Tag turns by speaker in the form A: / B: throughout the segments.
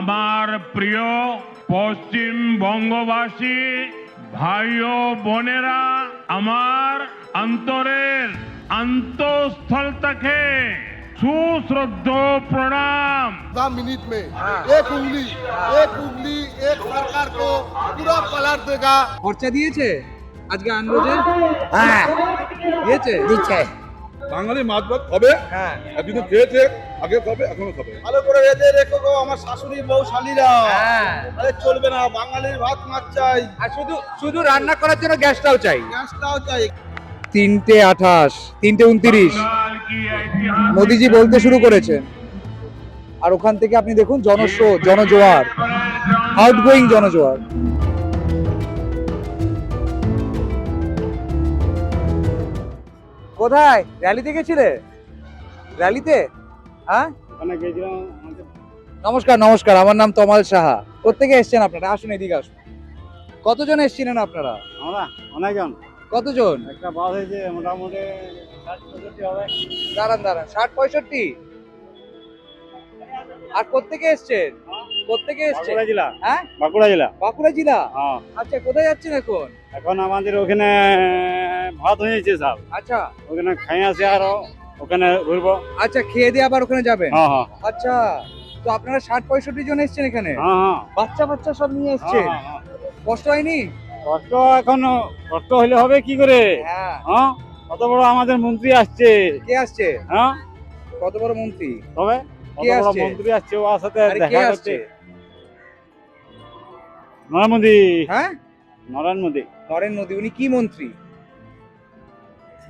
A: আমার প্রিয় পশ্চিমবঙ্গবাসী ভাই ও বোনেরা, আমার অন্তরের অন্তঃস্থল থেকে सुश्रद्ध प्रणाम।
B: 10 मिनट में एक उंगली एक सरकार को पूरा पलट देगा।
C: খরচা দিয়েছে আজকে আনরোজে?
D: হ্যাঁ
C: দিয়েছে
D: দিচ্ছে।
E: বাঙালি মাছ ভাত হবে,
C: হ্যাঁ
E: একদিন খেয়েছে, আগে খাবে, এখনো খাবে।
B: ভালো করে বেঁধে রেখো গো আমার শাশুড়ি বউ শালীরা।
C: হ্যাঁ
B: আরে চলবে না, বাঙালির ভাত মাছ চাই,
C: আর শুধু শুধু রান্না করার জন্য গ্যাসটাও চাই।
B: গ্যাসটাও চাই।
C: 3:28 3:29 মোদিজি বলতে শুরু করেছেন, আর ওখান থেকে আপনি দেখুন জনজোয়ার, আউটগোয়িং জনজোয়ার। কোথায় র্যালিতে গেছিলে? র্যালিতে? হ্যাঁ নমস্কার নমস্কার, আমার নাম তমাল সাহা। কোত্থেকে এসছেন আপনারা? আসুন এদিকে আসুন। কতজন এসছিলেন আপনারা?
F: আমরা অনেকজন,
C: কতজন?
F: একটা বাস হয়েছে মোটামুটি 60-65 হবে।
C: দাঁড়ান 60-65। আর কোত্থেকে এসছেন? কোত্থেকে এসছেন?
F: বাঁকুড়া জেলা।
C: হ্যাঁ
F: বাঁকুড়া জেলা।
C: বাঁকুড়া জেলা।
F: হ্যাঁ,
C: আচ্ছা, কোথায় যাচ্ছেন এখন?
F: এখন আমাদের ওখানে ভাত হয়েছে সব,
C: আচ্ছা
F: ওখানে খাই আসে আর ওখানে ঘুরবো।
C: আচ্ছা, খেয়ে দিয়ে আবার ওখানে যাবেন?
F: হ্যাঁ হ্যাঁ
C: আচ্ছা, তো আপনারা 60-65 জন এসছেন এখানে?
F: হ্যাঁ হ্যাঁ
C: বাচ্চা বাচ্চা সব নিয়ে এসছেন?
F: হ্যাঁ, হ্যাঁ।
C: কষ্ট হয়নি?
F: কষ্ট এখন কষ্ট হলে হবে কি করে?
C: হ্যাঁ।
F: হ্যাঁ, কত বড় আমাদের মন্ত্রী আসছে।
C: কে আসছে?
F: হ্যাঁ,
C: কত বড় মন্ত্রী?
F: তবে কত
C: কে
F: বড়
C: আসছে?
F: মন্ত্রী আসছে, ওর সাথে
C: আরে কে
F: দেখা
C: আসছে?
F: করছে। নরেন্দ্র মোদী।
C: হ্যাঁ,
F: নরেন্দ্র মোদী
C: নরেন্দ্র মোদী। উনি কি মন্ত্রী?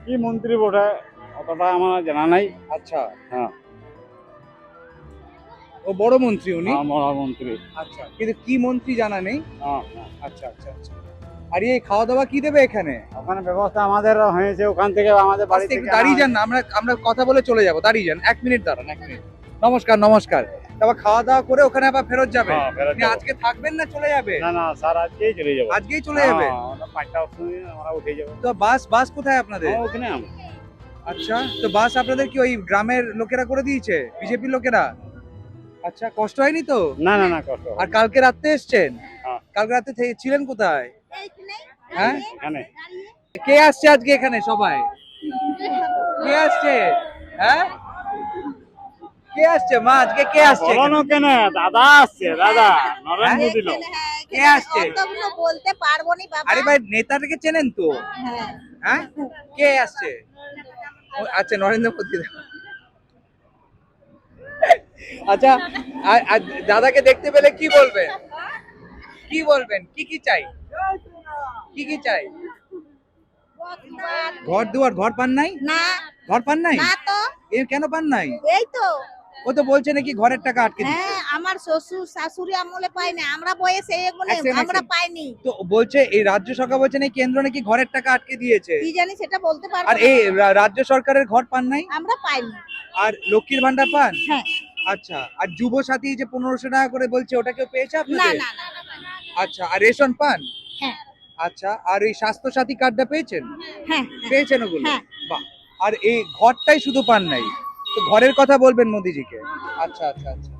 F: কি মন্ত্রী বটে, অতটা আমার জানা নাই।
C: আচ্ছা,
F: হ্যাঁ,
C: ও বড় মন্ত্রী উনি?
F: আমার মন্ত্রী।
C: আচ্ছা, কিন্তু কি মন্ত্রী জানা নেই?
F: হ্যাঁ হ্যাঁ।
C: আচ্ছা আচ্ছা আচ্ছা। আর এই খাওয়া দাওয়া কি দেবে এখানে?
F: ওখানে ব্যবস্থা আমাদের হয়েছে, ওখান থেকে আমাদের বাড়ি
C: আস্তে একটু
F: থেকে
C: দাঁড়িয়ে যান না, আমরা কথা বলে চলে যাব। দাঁড়িয়ে যান, 1 মিনিট দাঁড়ান, 1 মিনিট। নমস্কার নমস্কার। তারপর খাওয়া দাওয়া করে ওখানে আবার ফেরত যাবে?
F: হ্যাঁ, ফেরত
C: আপনি
F: যাবো।
C: আজকে থাকবেন না চলে যাবে?
F: না না স্যার, আজকেই চলে যাবো।
C: আজকেই চলে যাবে?
F: হ্যাঁ, আমরা 5টার সময় আমরা উঠে যাবো।
C: তো বাস কোথায় আপনাদের?
F: হ্যাঁ, ওখানে আমরা।
C: আচ্ছা, তো বাস আপনাদের কি ওই গ্রামের লোকেরা করে দিয়েছে, বিজেপির লোকেরা? আচ্ছা, কষ্ট হয়নি তো?
F: না না না, কষ্ট হবে
C: আর
F: না।
C: কালকে রাতে এসছেন?
F: হ্যাঁ।
C: কালকে রাতে ছিলেন কোথায়? হ্যাঁ,
F: এখানে
C: কে আসছে আজকে এখানে সবাই? কে আসছে? হ্যাঁ, কে আসছে মা? আজকে কে আসছে
F: বলো
C: এখানে?
F: না কেন, দাদা আসছে, দাদা নরেন্দ্র মোদী লোক।
C: কে আসছে?
G: অতগুলো বলতে পারবো নি বাবা।
C: আরে ভাই, নেতাটাকে চেনেন তো?
G: হ্যাঁ।
C: হ্যাঁ, কে আসছে? আচ্ছা, নরেন্দ্র মোদী। আচ্ছা, আর দাদাকে দেখতে পেলে কি বলবেন? কি বলবেন? কি চাই? কি চাই? ঘর দুয়ার, ঘর পান নাই?
G: না
C: ঘর পান নাই?
G: না তো,
C: এ কেন পান নাই?
G: এই তো।
C: ও তো বলছে নাকি ঘরের টাকা আটকে দিচ্ছে।
G: হ্যাঁ, আমার শ্বশুর শাশুড়ি আমলে পাইনি, আমরা বয়সে এগুলো
C: এক সেকেন্ড,
G: আমরা পাইনি।
C: তো বলছে এই রাজ্য সরকার বলছে নাকি কেন্দ্র নাকি ঘরের টাকা আটকে দিয়েছে।
G: কি জানি সেটা বলতে পারবো
C: আর
G: না।
C: এই রাজ্য সরকারের ঘর পান নাই?
G: আমরা পাইনি।
C: আর লক্ষ্মীর ভান্ডার পান?
G: হ্যাঁ।
C: আচ্ছা, আর যুব সাথী যে 1500 টাকা করে বলছে, ওটা কেউ পেয়েছে
G: না
C: আপনাদের?
G: না না।
C: আচ্ছা, আর রেশন পান?
G: হ্যাঁ
C: আচ্ছা, আর এই স্বাস্থ্য সাথী কার্ডটা পেয়েছেন?
G: হ্যাঁ
C: পেয়েছেন ওগুলো?
G: হ্যাঁ।
C: বাহ। আর এই ঘরটাই শুধু পান নাই, তো ঘরের কথা বলবেন মোদিজিকে। আচ্ছা আচ্ছা আচ্ছা।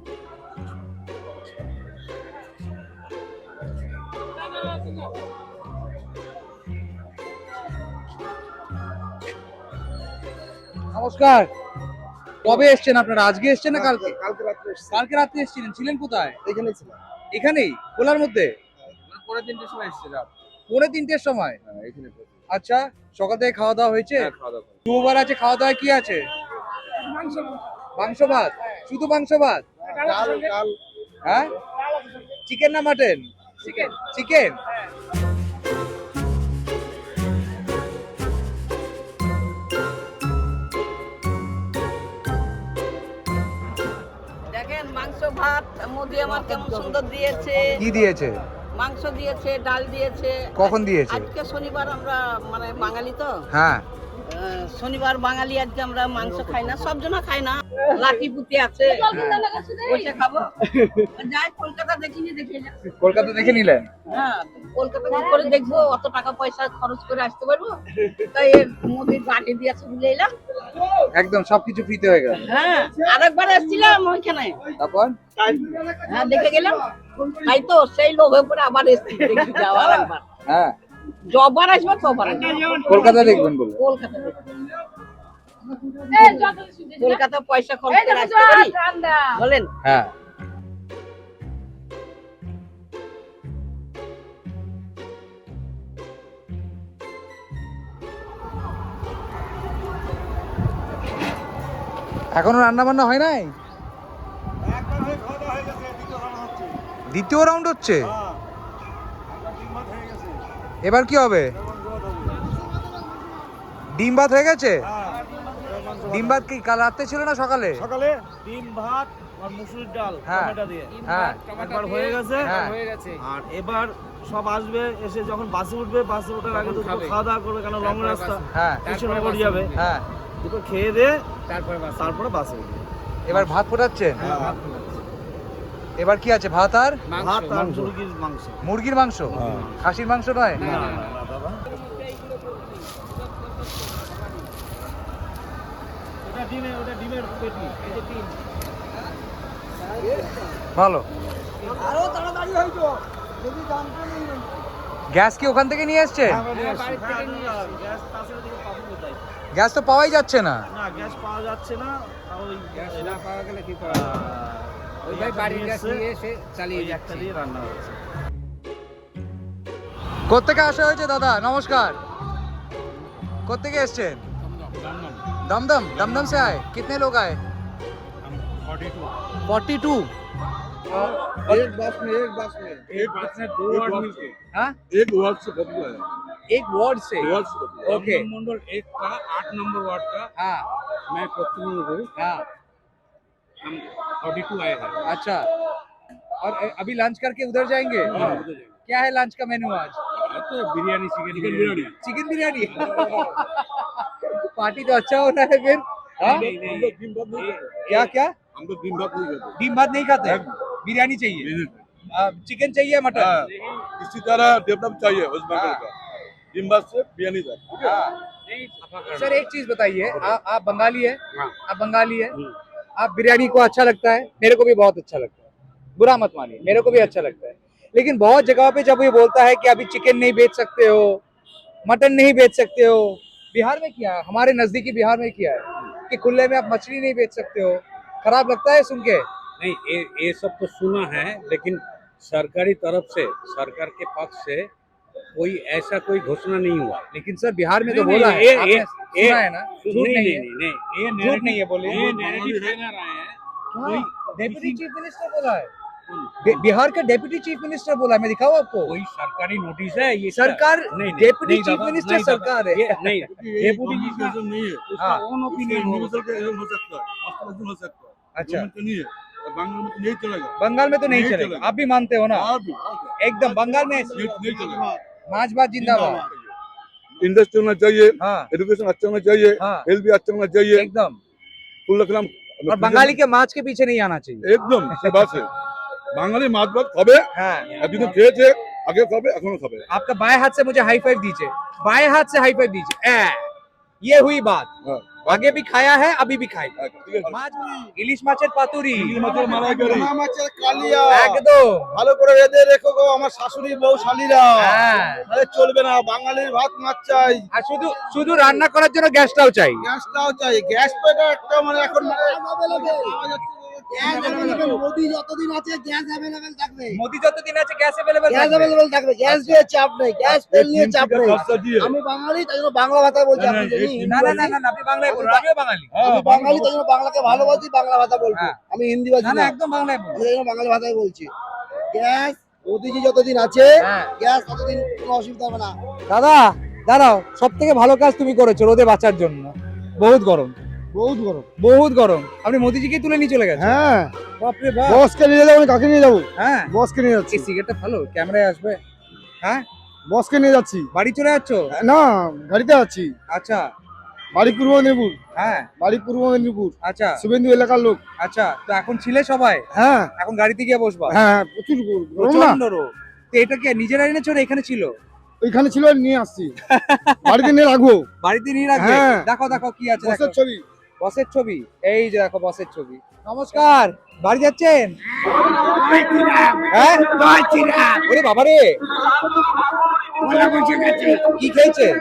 H: নমস্কার। কবে এসেছেন আপনারা? আজকে এসেছেন না কালকে?
B: কালকে রাত্রে এসেছি।
H: কালকে রাতে এসেছিলেন। ছিলেন কোথায়?
B: এখানেই ছিলাম।
H: এখানেই, খোলার মধ্যে?
B: পরে 3টের সময় এসেছি রাত।
H: পৌনে 3টের সময়?
B: হ্যাঁ, এখানে পৌঁছে।
H: আচ্ছা, সকাল থেকে খাওয়া দাওয়া হয়েছে?
B: হ্যাঁ, খাওয়া দাওয়া করি।
H: দুবার আছে, খাওয়া দাওয়া কি আছে? মাংস ভাত? শুধু মাংস ভাত?
B: ডাল
H: হ্যাঁ, চিকেন না মাটন? চিকেন। চিকেন?
I: দেখেন মাংস ভাত মোদি আমার কেমন সুন্দর দিয়েছে।
H: কি দিয়েছে?
I: মাংস দিয়েছে, ডাল দিয়েছে।
H: কখন দিয়েছে?
I: আজকে শনিবার, আমরা মানে বাঙালি তো,
H: হ্যাঁ।
I: শনিবার বাঙালি, আজকে আমরা মাংস খাই না, সব জন খাই না। লাঠি পুঁতি আছে, বসে খাবো। যাই কলকাতা দেখিনি, দেখে না।
H: কলকাতা দেখে নিলেন?
I: হ্যাঁ, কলকাতা কি করে দেখবো, অত টাকা পয়সা খরচ করে আসতে পারবো? তাই মোদির গাড়ি দিয়েছে বুঝে এলাম।
C: একদম সবকিছু ফ্রিতে হয়ে গেল।
I: হ্যাঁ, আরেকবার এসেছিলাম ওইখানে,
C: তারপর
I: হ্যাঁ দেখে গেলাম, তাই তো সেই লোভে পরে আবার এসেছি দেখি যাওয়ার একবার,
C: হ্যাঁ
I: যবার আসবো তবার আসবো।
C: কলকাতা দেখবেন বলে।
I: কলকাতা দেখবো। কলকাতা পয়সা খরচ করে আসতে পারি বলেন?
C: হ্যাঁ এখনো রান্না বান্না হয় নাই? দ্বিতীয় রাউন্ড হচ্ছে, এবার কি হবে? ডিম ভাত হয়ে গেছে? ডিম ভাত কি কাল রাতে ছিল না সকালে?
F: সকালে ডিম ভাত আর মুসুর ডাল
C: হ্যাঁ।
F: টমেটো দিয়ে
C: হ্যাঁ
F: একবার হয়ে গেছে।
C: হ্যাঁ।
F: আর এবার সব আসবে, এসে যখন বাসে উঠবে, বাসে ওঠার আগে তো খাওয়া দাওয়া করবে, কারণ লং রাস্তা,
C: হ্যাঁ
F: কৃষ্ণনগর যাবে।
C: হ্যাঁ
F: দুটো খেয়ে দিয়ে তারপরে বাসে উঠবে।
C: এবার ভাত ফোটাচ্ছেন? এবার কি আছে? ভাত আর
F: ভাত আর মুরগির মাংস।
C: মুরগির মাংস? খাসির মাংস নয়?
F: না দাদা, ওটা ডিমের পেটি, এই যে ডিম।
C: ভালো।
B: আরো তাড়াতাড়ি হইতো যদি জানতে নেই।
C: গ্যাস কি ওখান থেকে নিয়ে এসছে?
F: গ্যাস তাছাড়া দিকে পাবো কোথায়?
C: গ্যাস তো পাওয়াই যাচ্ছে না।
F: না, গ্যাস পাওয়া যাচ্ছে না। ওই গ্যাস না পাওয়া গেলে কি করা?
C: ওই ভাই বাড়ির গ্যাস নিয়ে এসে চালিয়ে
F: ওই একটা দিয়ে রান্না হচ্ছে।
C: কোত্থেকে আসা হয়েছে দাদা? নমস্কার। কোত্থেকে এসছেন? दमदम। दमदम से आए? कितने लोग आए? 42।
E: एक बस में दो वार्ड मिलके।
C: हाँ?
E: एक वार्ड से बदला है।
C: एक वार्ड से?
E: वार्ड से बदला है।
C: ओके।
E: मंडल एक का 8 नंबर वार्ड का
C: हाँ
E: मैं प्रतिनिधि हूँ।
C: हाँ
E: हम 42 आए हैं।
C: अच्छा। और अभी लंच करके उधर जाएंगे? क्या है लंच का मेनू आज?
E: तो biryani, chicken biryani.
C: Chicken biryani. Party तो अच्छा होना है फिर। हाँ?
E: हम लोग दिन भर नहीं खाते।
C: क्या क्या?
E: हम लोग दिन भर नहीं खाते।
C: डिम भात नहीं खाते? बिरयानी चाहिए? चिकन चाहिए मटन?
E: हाँ, इसी तरह डेवलप चाहिए वेस्ट बंगाल का। दिन भर से बिरयानी तक। ठीक है?
C: सर एक चीज बताइए, आप बंगाली है?
E: हाँ।
C: आप बंगाली है? आप बिरयानी को अच्छा लगता है? मेरे को भी बहुत अच्छा लगता है, बुरा मत मानिए, मेरे को भी अच्छा लगता है। लेकिन बहुत जगह पे जब ये बोलता है कि अभी चिकन नहीं बेच सकते हो, मटन नहीं बेच सकते हो, बिहार में किया है, हमारे नजदीकी बिहार में किया है कि खुले में आप मछली नहीं बेच सकते हो। खराब लगता है सुन के?
D: नहीं, ये सब तो सुना है, लेकिन सरकारी तरफ से, सरकार के पक्ष से कोई ऐसा कोई घोषणा नहीं हुआ।
C: लेकिन सर बिहार में तो
D: नहीं,
C: बोला
D: नहीं,
C: है,
D: ये-
C: आपने
D: ये-
C: सुना है ना? झूठ
D: नहीं,
C: नहीं
D: नहीं,
C: है,
D: नहीं, ये
C: झूठ नहीं है, बोलिए।
D: ये नैरेटिव फैला रहा है। कोई
C: डेप्यूटी चीफ मिनिस्टर बोला है, बिहार का डेप्यूटी चीफ मिनिस्टर बोला है, मैं दिखाऊं आपको?
D: कोई सरकारी नोटिस है ये?
C: सरकार,
D: नहीं,
C: डेप्यूटी
D: नहीं
C: चीफ
D: दादा,
C: मिनिस्टर
D: नहीं दादा,
C: सरकार है।
D: ये नहीं,
E: डेप्यूटी कम्युनिकेशन नहीं है।
D: उसका ओन ओपिनियन हो।
E: यूनिवर्सल का हो सकता है, ऑस्ट्रेलियन हो सकता है।
C: अच्छा।
E: गवर्नमेंट का नहीं है। बंगाल में तो नहीं चलेगा।
C: बंगाल में तो नहीं
E: नहीं
C: चलेगा,
E: चलेगा।
C: आप भी मानते हो ना?
E: आप भी
C: एकदम बंगाल में
E: नहीं चलेगा।
C: माछ भात जिंदाबाद।
E: इंडस्ट्री होना चाहिए,
C: हाँ
E: एजुकेशन अच्छा होना चाहिए,
C: हाँ
E: हेल्थ भी अच्छा होना चाहिए।
C: एकदम।
E: फुल रकम
C: और बंगाली के माछ के पीछे नहीं आना चाहिए।
E: একদম সে বাসে বাঙালি মাছ ভাত খাবে,
C: हाँ
E: এতদিন খেয়েছে, আগে খাবে, এখনো খাবে।
C: आपका बाएं हाथ से मुझे हाई फाइव दीजिए, बाएं हाथ से हाई फाइव दीजिए। ये हुई बात,
E: হ্যাঁ,
C: आगे भी खाया है, अभी भी खाएगा।
E: ঠিক আছে।
C: মাছ ইলিশ মাছের পাতুরি
E: মাছের মালাইকারি,
B: পোনা মাছের কালিয়া
C: একদম।
B: ভালো করে রেঁধে রেখো গো আমার শাশুড়ি বউ শালীরা।
C: হ্যাঁ
B: আরে চলবে না, বাঙালির ভাত মাছ চাই,
C: আর শুধু শুধু রান্না করার জন্য গ্যাসটাও চাই।
B: গ্যাসটাও চাই। গ্যাস তো এটা একটা মানে এখন মোদি যতদিন আছে গ্যাস অ্যাভেলেবেল থাকবে,
C: মোদি যতদিন আছে গ্যাস অ্যাভেলেবল
B: গ্যাস অ্যাভেলেবেল থাকবে, গ্যাস নিয়ে চাপ নেই, গ্যাস তেল নিয়ে চাপ নেই।
E: খরচা দিয়ে।
B: আমি বাঙালি তাই জন্য বাংলা ভাষায় বলছি, আপনি জানি
C: না না না না আপনি বাংলায় বলুন, আমিও বাঙালি।
B: আমি বাঙালি তাই জন্য বাংলাকে ভালোবাসি, বাংলা ভাষা বলবো।
C: হ্যাঁ।
B: আমি হিন্দি ভাষী
C: না
B: না,
C: না একদম বাংলায় বলুন।
B: আমি তাই জন্য বাঙালি ভাষায় বলছি। গ্যাস মোদিজি যতদিন আছে
C: হ্যাঁ।
B: গ্যাস ততদিন কোনো অসুবিধা হবে না।
C: দাদা দাঁড়াও, সব থেকে ভালো কাজ তুমি করেছো রোদে বাঁচার জন্য। বহুত গরম,
B: বহুত গরম।
C: বহুত গরম। আপনি মোদিজিকে তুলে নিয়ে চলে গেছেন?
B: হ্যাঁ,
C: বাপরে বাপ।
B: বসকে নিয়ে যাবো, কাকে নিয়ে যাবো?
C: হ্যাঁ
B: বসকে নিয়ে যাচ্ছি,
C: এই সিগারেটটা ভালো, ক্যামেরায় আসবে। হ্যাঁ
B: বসকে নিয়ে যাচ্ছি।
C: বাড়ি চলে যাচ্ছ?
B: না, গাড়িতে যাচ্ছি।
C: আচ্ছা
B: বাড়ি পূর্ব মেদিনীপুর,
C: হ্যাঁ
B: বাড়ি পূর্ব মেদিনীপুর,
C: আচ্ছা
B: শুভেন্দু এলাকার লোক।
C: আচ্ছা। তো এখন ছিলে সবাই,
B: হ্যাঁ
C: এখন গাড়িতে গিয়ে বসবা?
B: হ্যাঁ, প্রচুর গরম না?
C: প্রচন্ড রোদ। তো এটা কি নিজেরা এনেছো না এখানে ছিল?
B: ওইখানে ছিল, নিয়ে আসছি, বাড়িতে নিয়ে রাখবো।
C: বাড়িতে নিয়ে রাখবে?
B: হ্যাঁ।
C: দেখো দেখো কি আছে,
B: বসের
C: দেখো।
B: ছবি।
C: বসের ছবি, এই যে দেখো বসের ছবি। নমস্কার, বাড়ি যাচ্ছেন? হ্যাঁ, ওরে বাবা রে, কি খেয়েছেন?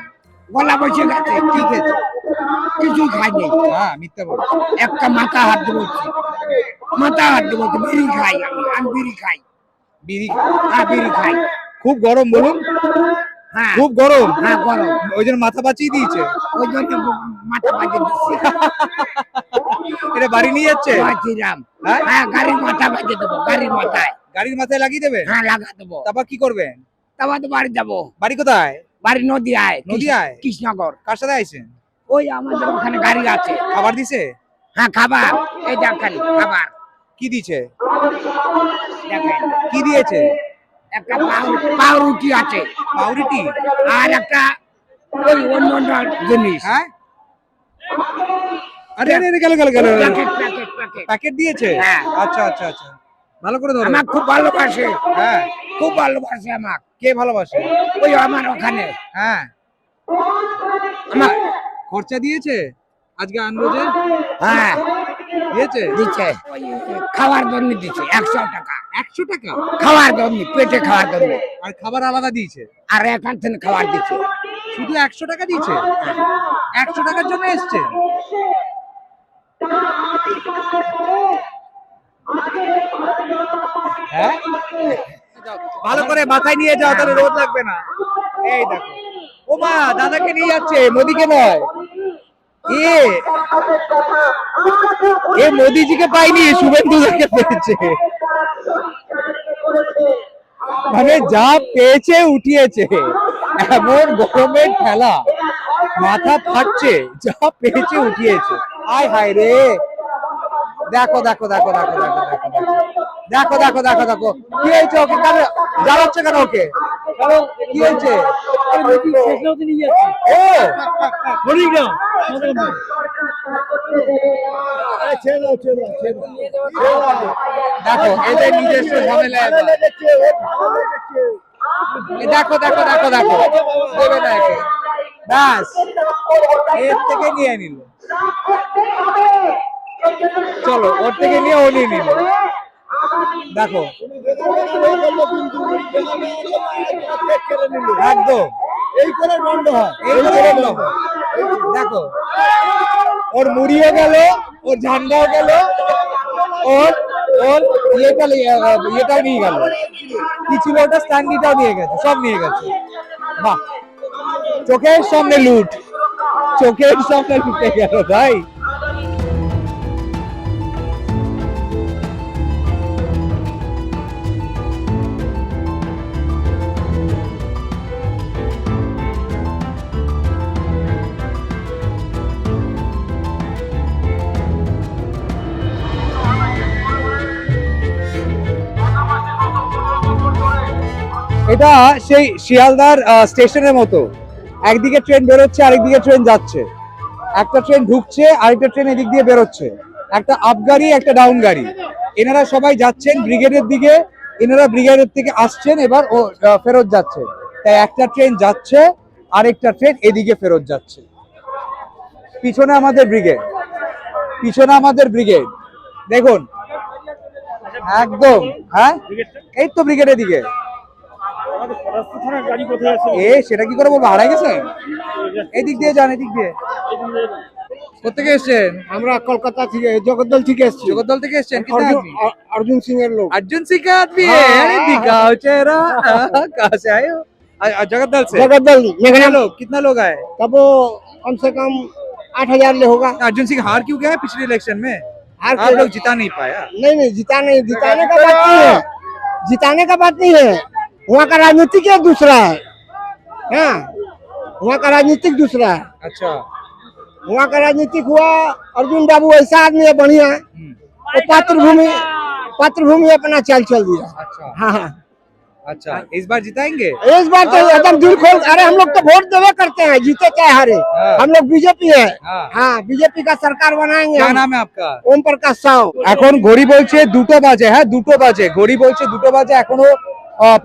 H: গলা বসে গেছে,
C: কি খেয়েছে?
H: কিছু খাইনি।
C: হ্যাঁ, মিথ্যা বলছি।
H: একটা মাথা হাত বলছি, মাথা হাত বলছি, বিড়ি খাই আমি বিড়ি খাই।
C: বিড়ি?
H: হ্যাঁ বিড়ি খাই।
C: খুব গরম বলুন।
H: হ্যাঁ
C: খুব গরম?
H: হ্যাঁ গরম,
C: ওই জন্য মাথা বাঁচিয়ে দিয়েছে।
H: ওই জন্য মাথা বাজে দিচ্ছি।
C: এটা বাড়ি নিয়ে যাচ্ছে?
H: বাঁচিলাম।
C: হ্যাঁ?
H: হ্যাঁ গাড়ির মাথা বাজে দেবো, গাড়ির মাথায়।
C: গাড়ির মাথায় লাগিয়ে দেবে?
H: হ্যাঁ লাগা দেবো।
C: তারপর কি করবেন?
H: তারপর তো বাড়ি যাবো।
C: বাড়ি কোথায়?
H: বাড়ি নদিয়ায়।
C: নদিয়ায়?
H: কৃষ্ণনগর।
C: কার সাথে আইছেন?
H: ওই আমাদের ওখানে গাড়ি আছে।
C: খাবার দিছে?
H: হ্যাঁ খাবার, এই দেখেন খাবার
C: কি দিছে?
H: দেখেন।
C: কি দিয়েছে?
H: একটা পাউরুটি আছে,
C: পাউরুটি
H: আর একটা ওই অন্য অন্য জিনিস।
C: হ্যাঁ, আরে আরে আরে, গেল গেল গেল,
H: প্যাকেট প্যাকেট প্যাকেট।
C: প্যাকেট দিয়েছে?
H: হ্যাঁ।
C: আচ্ছা আচ্ছা আচ্ছা, ভালো করে ধরো।
H: আমাকে খুব ভালোবাসে,
C: হ্যাঁ,
H: খুব ভালোবাসে আমাকে।
C: কে ভালোবাসে?
H: ওই আমার ওখানে।
C: হ্যাঁ,
H: আমার
C: খরচা দিয়েছে আজকে আনরোজে?
H: হ্যাঁ
C: দিয়েছে?
H: দিচ্ছে, ওই খাওয়ার জন্য দিচ্ছে 100 টাকা।
C: 100 টাকা?
H: খাওয়ার জন্য, পেটে খাওয়ার জন্য।
C: আর খাবার আলাদা দিয়েছে?
H: আর এখান থেকে খাবার দিচ্ছে।
C: শুধু 100 টাকা দিয়েছে? 100 টাকার জন্য এসছে? হ্যাঁ, ভালো করে মাথায় নিয়ে যাও, তাহলে রোদ লাগবে না। এই দেখো, ও মা, দাদাকে নিয়ে যাচ্ছে, মোদিকে নয়। এ মোদিজিকে পাইনি, শুভেন্দুকে পেয়েছে। মানে যা পেয়েছে উঠিয়েছে, এমন গরমের ঠেলা, মাথা ফাটছে, যা পেয়েছে উঠিয়েছে। আয় হায় রে, দেখো দেখো দেখো দেখো দেখো দেখো দেখো দেখো দেখো দেখো, কি হয়েছে ওকে? কেন জ্বালাচ্ছে কেন ওকে? কি হয়েছে? দেখো এদের নিজস্ব ঝামেলা। দেখো দেখো দেখো দেখো, দেবে না একে, ব্যাস এর থেকে নিয়ে নিল। চলো, ওর থেকে নিয়ে ও নিয়ে নিল। দেখো একদম
B: এই করে দণ্ড হয়।
C: এই করে বন্ধ হয়। দেখো, ওর মুড়িও গেল, ওর ঝান্ডাও গেল, ওর ওর ইয়েটাও নিয়ে গেল, কি ছিল ওটা, স্ট্যান্ডিটাও নিয়ে গেছে, সব নিয়ে গেছে। বাহ, চোখের সামনে লুট, চোখের সামনে লুটে গেল ভাই। এটা সেই শিয়ালদার স্টেশনের মতো, একদিকে ট্রেন বেরোচ্ছে, আরেকদিকে ট্রেন যাচ্ছে, একটা ট্রেন ঢুকছে, আরেকটা ট্রেন এদিক দিয়ে বেরোচ্ছে, একটা আপ গাড়ি একটা ডাউন গাড়ি। এনারা সবাই যাচ্ছেন ব্রিগেডের দিকে, এনারা ব্রিগেডের থেকে আসছেন, এবার ও ফেরত যাচ্ছে। তাই একটা ট্রেন যাচ্ছে, আরেকটা ট্রেন এদিকে ফেরত যাচ্ছে। পিছনে আমাদের ব্রিগেড, পিছনে আমাদের ব্রিগেড, দেখুন একদম। হ্যাঁ, এই তো ব্রিগেডের দিকে। এ সেটা কি করে বলবো, হারাই গেছে। এদিক দিয়ে যান, এদিক দিয়ে। কোথেকে এসেছেন?
B: আমরা কলকাতা থেকে, জগদ্দল থেকে এসেছি।
C: জগদ্দল থেকে এসেছেন? कितने आदमी?
B: अर्जुन सिंह এর লোক।
C: अर्जुन सिंह का आदमी है? अरे दिखाओ चेहरा, कहाँ से आए हो? जगद्दल से?
B: जगद्दल
C: कितने लोग, कितना लोग आए?
B: तब वो कम से कम 8,000 ले होगा।
C: अर्जुन सिंह हार क्यों गया है पिछले इलेक्शन में?
B: हार
C: आप लोग जिता नहीं पाया।
B: नहीं जिताने का बात नहीं है, जिताने का बात नहीं है। वहाँ का राजनीतिक दूसरा है। हाँ, वहाँ का राजनीतिक दूसरा है।
C: अच्छा,
B: वहाँ का राजनीतिक हुआ, अर्जुन बाबू ऐसा आदमी है बढ़िया, वो पात्र भूमि अपना चल दिया।
C: अच्छा
B: हाँ हाँ,
C: अच्छा, इस बार जिताएंगे?
B: इस बार तो एकदम दिल खोल। अरे हम लोग तो वोट देवे करते हैं, जीते चाहे हारे।
C: हाँ।
B: हम लोग बीजेपी है।
C: हाँ।
B: हाँ, बीजेपी का सरकार बनाएंगे।
C: क्या नाम है आपका?
B: ओम प्रकाश साहू।
C: এখন ঘড়ি বলছে 2টো বাজে। হ্যাঁ, 2টো বাজে, ঘড়ি বলছে 2টো বাজে, এখনো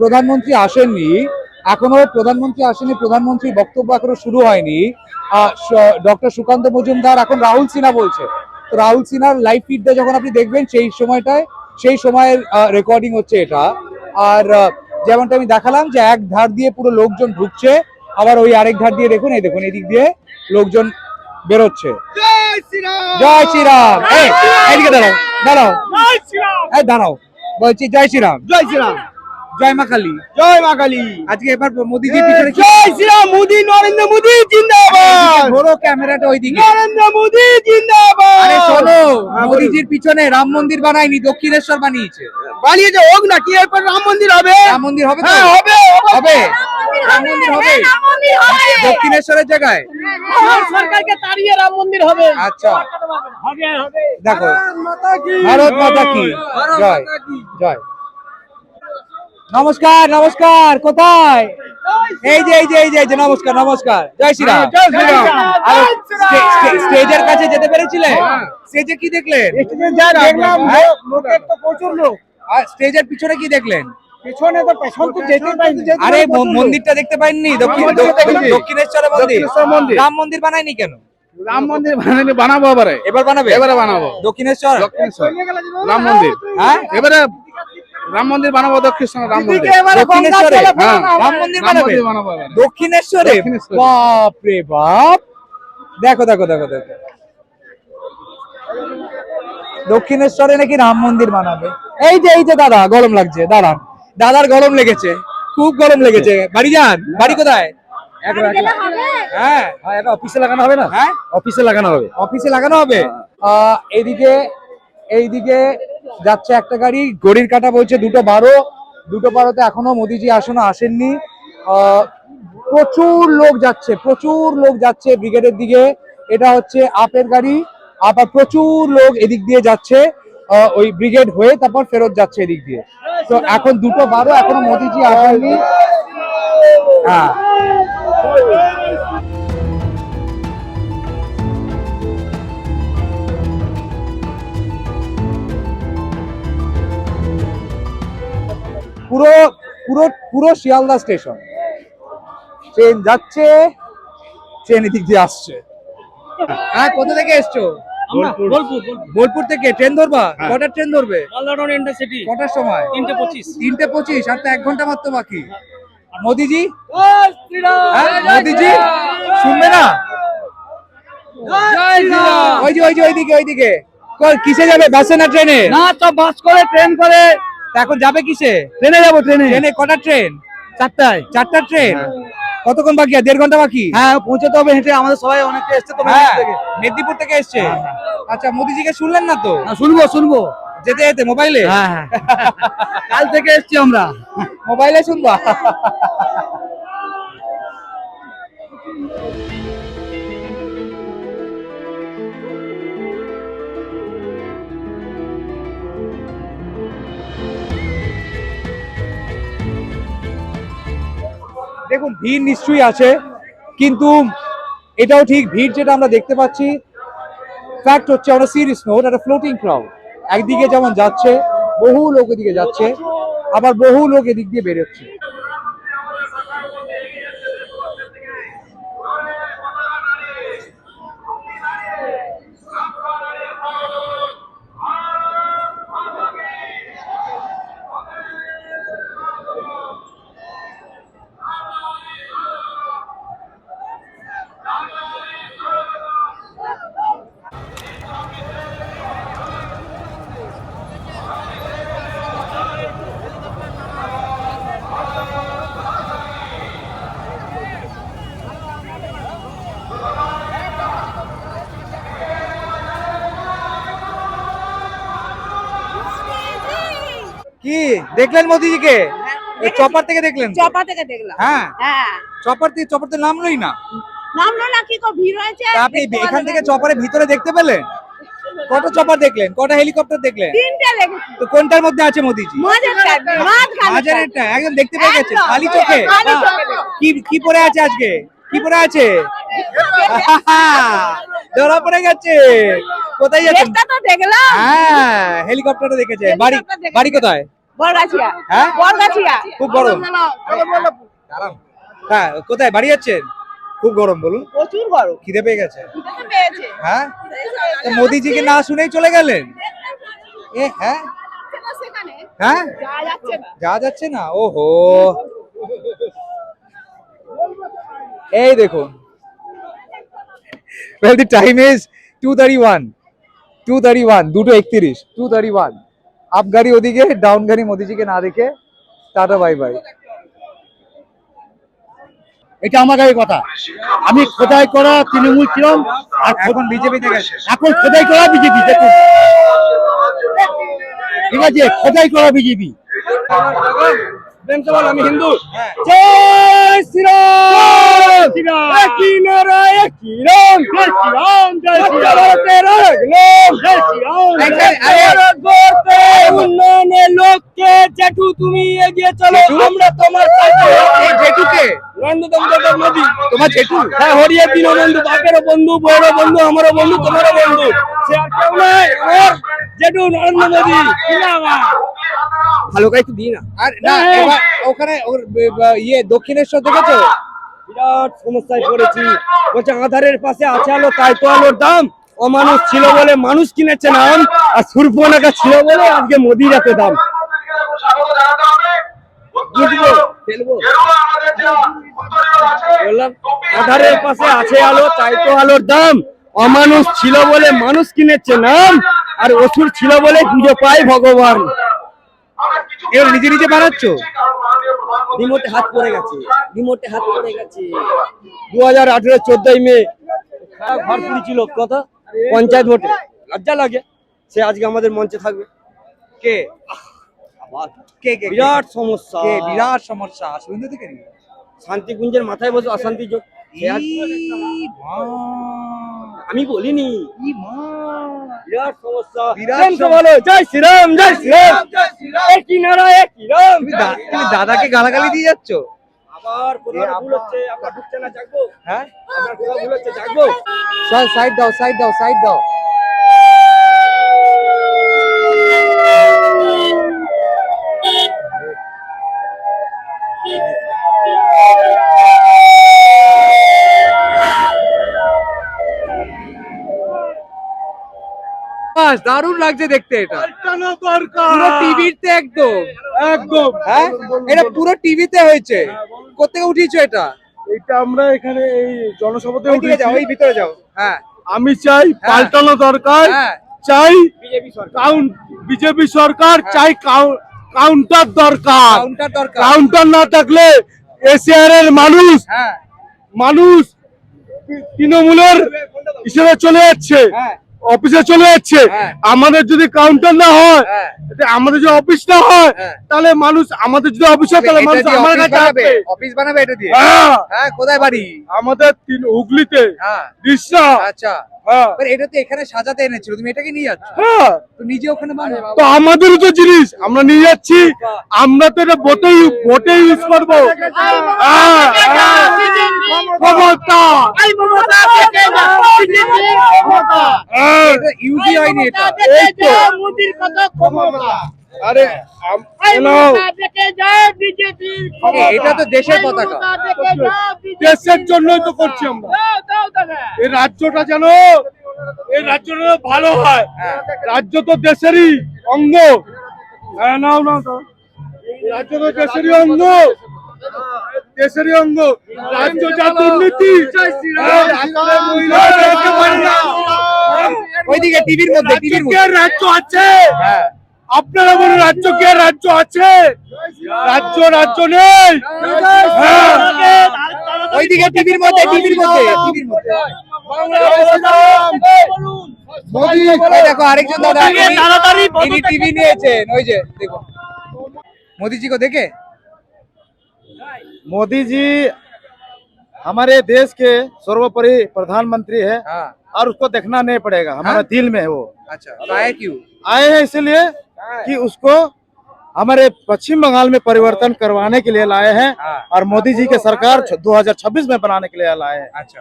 C: প্রধানমন্ত্রী আসেননি। এখনো প্রধানমন্ত্রী আসেনি, প্রধানমন্ত্রী বক্তব্য এখনো শুরু হয়নি। ডক্টর সুকান্ত মজুমদার এখন রাহুল সিনহা বলছে, তো রাহুল সিনহার লাইভ ফিডটা যখন আপনি দেখবেন সেই সময়ের রেকর্ডিং হচ্ছে এটা। আর যেমনটা আমি দেখালাম যে এক ধার দিয়ে পুরো লোকজন ঢুকছে, আবার ওই আরেক ধার দিয়ে দেখুন, এই দেখুন এদিক দিয়ে লোকজন বেরোচ্ছে। জয় শ্রীরাম। এইদিকে দাঁড়াও দাঁড়াও, এই দাঁড়াও, বলছি জয় শ্রীরাম।
B: জয় শ্রীরাম।
C: জয় মা কালী।
B: জয় মা কালী।
C: আজকে এবার মোদিজির পিছনে
B: জয় শ্রীরাম। মোদি, নরেন্দ্র মোদি জিন্দাবাদ।
C: বড় ক্যামেরাটা ওইদিকে।
B: নরেন্দ্র মোদি জিন্দাবাদ।
C: আরে শোনো, মোদিজির পিছনে রাম মন্দির বানায়নি, দক্ষিণেশ্বর বানিয়েছে।
B: বানিয়েছে, হোক না, কি এরপর রাম মন্দির হবে?
C: রাম মন্দির হবে তো?
B: হ্যাঁ, হবে
C: হবে। রাম মন্দির হবে দক্ষিণেশ্বরের জায়গায়।
I: সরকারকে তাড়িয়ে রাম মন্দির হবে।
C: আচ্ছা দেখো, ভারত মাতা কি জয়। জয়। নমস্কার নমস্কার, কোথায়? এই যে এই যে এই যে এই যে, নমস্কার নমস্কার, জয় শ্রীরাম।
B: জয় শ্রীরাম।
C: আর স্টেজের কাছে যেতে পেরেছিলেন? স্টেজে কি দেখলেন?
B: যা দেখলাম, লোকের তো প্রচুর লোক।
C: আর স্টেজের পিছনে কি দেখলেন?
B: পেছনে তো পেছন তো যেতে পাইনি।
C: আরে মন্দিরটা দেখতে পাইনি? দক্ষিণেশ্বরের মন্দির। রাম মন্দির বানায়নি কেন?
E: রাম মন্দির বানাবো এবারে,
C: এবার বানাবে?
E: এবারে বানাবো
C: দক্ষিণেশ্বর
E: রাম মন্দির।
C: হ্যাঁ,
E: এবারে রাম মন্দির বানাবো, দক্ষিণেশ্বর রাম মন্দির।
C: দক্ষিণেশ্বরে
E: হ্যাঁ,
C: রাম মন্দির
E: রাম
C: বানাবে?
E: মন্দির বানাবো এবারে।
C: দক্ষিণেশ্বরে?
E: দক্ষিণেশ্বরে।
C: বাপ রে বাপ, দেখো দেখো দেখো দেখো, দক্ষিণেশ্বরে নাকি রাম মন্দির বানাবে। এই যে দাদা, গরম লাগছে, দাঁড়ান, দাদার গরম লেগেছে, খুব গরম লেগেছে। বাড়ি যান? বাড়ি কোথায়? হ্যাঁ,
F: এটা অফিসে লাগানো হবে না?
C: হ্যাঁ,
F: অফিসে লাগানো হবে।
C: অফিসে লাগানো হবে। এইদিকে যাচ্ছে একটা গাড়ি, ঘড়ির কাঁটা বলছে 2:12। 2:12-তে এখনো মোদিজি আসেননি। প্রচুর লোক যাচ্ছে ব্রিগেডের দিকে। এটা হচ্ছে আপের গাড়ি, আবার প্রচুর লোক এদিক দিয়ে যাচ্ছে, ওই ব্রিগেড হয়ে তারপর ফেরত যাচ্ছে এদিক দিয়ে। তো এখন 2:12, এখনো মোদিজি আসেননি। হ্যাঁ, পুরো পুরো পুরো শিয়ালদা স্টেশন, ট্রেন যাচ্ছে, ট্রেন এদিক দিয়ে আসছে। হ্যাঁ, কোথা থেকে এসছো? বোলপুর থেকে। ট্রেন ধরবা? কটার ট্রেন ধরবে? কটার সময়? 3:25। আর তো 1 ঘন্টা মাত্র বাকি। মোদিজি, হ্যাঁ, মোদিজি শুনবে না? ওই যে ওইদিকে কিসে যাবে, বাসে না ট্রেনে?
F: না, তো বাস করে, ট্রেন করে।
C: তা এখন যাবে কিসে?
F: ট্রেনে যাবো, ট্রেনে।
C: ট্রেনে কটার ট্রেন?
F: 4টায়।
C: 4টার ট্রেন। কতক্ষণ বাকি? 1.5 ঘন্টা বাকি।
F: হ্যাঁ, পৌঁছতে হবে হেঁটে। আমাদের সবাই অনেকে এসছে তো
C: হ্যাঁ, মেদিনীপুর থেকে এসছে। আচ্ছা, মোদিজিকে শুনলেন না তো?
F: শুনবো
C: যেতে যেতে মোবাইলে?
F: হ্যাঁ, কাল থেকে এসছি আমরা।
C: মোবাইলে শুনবা? দেখুন, ভিড় নিশ্চয়ই আছে, কিন্তু এটাও ঠিক, ভিড় যেটা আমরা দেখতে পাচ্ছি, ফ্যাক্ট হচ্ছে আমরা সিরিয়াস নোট, একটা ফ্লোটিং ক্রাউড। একদিকে যেমন যাচ্ছে, বহু লোক এদিকে যাচ্ছে, আবার বহু লোক এদিক দিয়ে বেরোচ্ছে। কি দেখলেন মোদিজিকে? চপার থেকে দেখলেন?
G: চপা থেকে দেখলাম।
C: হ্যাঁ,
G: হ্যাঁ,
C: চপার তো নামলোই না।
G: নামলো না, কি ভিড় হয়েছে।
C: তা আপনি এখান থেকে চপারের ভিতরে দেখতে পেলেন? কত চপার দেখলেন? কটা হেলিকপ্টার দেখলেন?
G: 3টে লেগেছে।
C: তো কোনটার মধ্যে আছে মোদিজি? মাঝারেরটা একদম দেখতে পেয়ে গেছে খালি চোখে। কি পরে আছে আজকে? কি পরে আছে? ধরা পড়ে গেছে। কোথায় যাচ্ছেন?
G: তো দেখলাম।
C: হ্যাঁ, হেলিকপ্টারটা দেখেছে। বাড়ি কোথায়?
G: বরগাছিয়া।
C: হ্যাঁ,
G: বরগাছিয়া।
C: খুব বড়। হ্যাঁ, কোথায় বাড়ি যাচ্ছেন? খুব গরম, বলুন।
G: প্রচুর গরম
C: খিদে পেয়ে গেছে?
G: পেয়েছে
C: হ্যাঁ, তো মোদিজিকে না শুনেই চলে গেলেন? হ্যাঁ
G: সেখানে
C: হ্যাঁ,
G: যাওয়া যাচ্ছে না
C: যাওয়া যাচ্ছে না। ওহো, এই দেখুন, well the time is 2:31 2:31 2:31 up গাড়ি ওদিকে, ডাউন গাড়ি মোদিজিকে না দেখে টাটা বাই বাই।
B: এটা আমার গাড়ির কথা। আমি খোদাই করা তৃণমূল ছিলাম, আর
C: এখন বিজেপিতে গেছে।
B: এখন খোদাই করা বিজেপি। দেখুন, ঠিক আছে, খোদাই করা বিজেপি। আমি হিন্দু। জয় শ্রীরাম, একই নারা একই রং, জয় শ্রীরাম, জয় শ্রীরাম। উন্নয়নের লক্ষ্যে জেঠু তুমি এগিয়ে চলো, আমরা তোমার সাথে।
C: জেঠুকে
B: নরেন্দ্র দামোদর মোদী
C: তোমার জেঠু?
B: হ্যাঁ, হরিয়া দীনবন্ধু, বাপেরও বন্ধু, বউরও বন্ধু, আমারও বন্ধু, তোমারও বন্ধু। সে আর কেউ নয়, আমার জেঠু নরেন্দ্র মোদী। ভালো গাইতে দিই না।
C: আর না, এবার ওখানে ওর ইয়ে দক্ষিণেশ্বর দেখেছো?
B: বিরাট সমস্যায় পড়েছি। বলছে আধারের পাশে আছে আলো, তাই তো আলোর দাম। অমানুষ ছিল বলে মানুষ কিনেছে নাম, আর সুরপনাকা ছিল বলে আজকে মোদির এত দাম। বুঝবো, ফেলবো। বললাম আধারের পাশে আছে আলো, তাই তো আলোর দাম। অমানুষ ছিল বলে মানুষ কিনেছে নাম, আর অসুর ছিল বলে পুজো পায় ভগবান।
C: এবার নিজে নিজে বানাচ্ছো?
B: রিমোটে হাত পড়ে গেছে, রিমোটে হাত পড়ে গেছে। 2018 14ই মে ঘর পুরি ছিল কথা পঞ্চায়েত ভোটে। লজ্জা লাগে, সে আজকে আমাদের মঞ্চে থাকবে।
C: কে কে কে
B: বিরাট সমস্যা,
C: কে বিরাট সমস্যা? শুনতে থেকে নি
B: শান্তিকুঞ্জের মাথায় বসে অশান্তি যোগ। সে আজ- আমি বলিনি, বিরাট সমস্যা।
C: বিরাট
B: প্রেম সে বলো, জয় শ্রীরাম, জয় শ্রীরাম, একই নারা একই রং।
C: তুমি দাদাকে গালাগালি দিয়ে যাচ্ছ?
B: আবার কোথাও ভুল হচ্ছে, আপনার ঢুকছে না, জাগবো।
C: হ্যাঁ,
B: আপনার কোথাও ভুল হচ্ছে, জাগবো।
C: সাইড দাও, সাইড দাও, সাইড দাও। বাস, দারুণ লাগছে দেখতে। এটা পুরো টিভিতে, একদম
B: একদম
C: হ্যাঁ, এটা পুরো টিভিতে হয়েছে। কোথেকে উঠিয়েছো এটা?
B: এটা আমরা এখানে এই জনসভাতে
C: ওইদিকে যাও, ওই ভিতরে যাও। হ্যাঁ
B: আমি চাই পাল্টানো দরকার,
C: হ্যাঁ,
B: চাই বিজেপি সরকার, চাই কাউন্টার দরকার।
C: কাউন্টার দরকার।
B: কাউন্টার না থাকলে এশিয়ার এর মানুষ
C: হ্যাঁ
B: তৃণমূলের হিসেবে চলে যাচ্ছে,
C: হ্যাঁ
B: অফিসে চলে যাচ্ছে।
C: হ্যাঁ।
B: আমাদের যদি কাউন্টার না হয়,
C: হ্যাঁ।
B: আমাদের যদি অফিস না হয়,
C: হ্যাঁ।
B: তাহলে মানুষ, আমাদের যদি অফিস হয় তাহলে
C: এটা
B: মানুষ
C: দিয়ে
B: আমার
C: অফিস
B: কাছে
C: বানাবে,
B: আসবে।
C: অফিস বানাবে এটা দিয়ে।
B: হ্যাঁ,
C: হ্যাঁ, কোথায় বাড়ি?
B: আমাদের হুগলিতে
C: হ্যাঁ,
B: রিসা।
C: আচ্ছা।
B: হ্যাঁ
C: এবার এটা তো এখানে সাজাতে এনেছিল, তুমি এটাকে নিয়ে যাচ্ছ?
B: হ্যাঁ,
C: তো নিজে ওখানে বানাও।
B: তো আমাদেরও তো জিনিস আমরা নিয়ে যাচ্ছি, আমরা তো এটা ভোটে ইউজ করবো। হ্যাঁ, হ্যাঁ। ক্ষমতা। হ্যাঁ,
C: এটা ইউজই হয়নি এটা।
B: এই তো। আরে হ্যালো,
C: এটা তো দেশের পতাকা।
B: দেশের জন্যই তো করছি আমরা। এই রাজ্যটা যেন, এই রাজ্যটা ভালো হয়।
C: হ্যাঁ।
B: রাজ্য তো দেশেরই অঙ্গ। হ্যাঁ, নাও নাও তো। রাজ্য তো দেশেরই অঙ্গ, দেশেরই অঙ্গ। রাজ্য যা দুর্নীতি, হ্যাঁ, রাজ্যের মহিলারা দেখতে পারে না।
C: ওইদিকে টিভির মধ্যে, টিভির
B: রাজ্য কি
C: মধ্যে।
B: আর রাজ্য আছে?
C: হ্যাঁ,
B: আপনারা বলুন, রাজ্য কি আর রাজ্য আছে? রাজ্য নেই। হ্যাঁ।
C: ওইদিকে টিভির মধ্যে, টিভির মধ্যে, টিভির মধ্যে।
B: মোদি
C: ওই দেখো আরেকজন দাদা, ইনি টিভি নিয়েছেন, ওই যে দেখো मोदी जी को देखे।
B: मोदी जी हमारे देश के सर्वोपरि प्रधानमंत्री है,
C: हाँ,
B: और उसको देखना नहीं पड़ेगा, हमारा
C: हाँ?
B: दिल में है वो।
C: अच्छा, तो आए क्यों?
B: आए हैं इसलिए कि उसको हमारे पश्चिम बंगाल में परिवर्तन करवाने के लिए लाए हैं,
C: हाँ।
B: और मोदी जी के सरकार 2026 में बनाने के लिए लाए हैं।
C: अच्छा,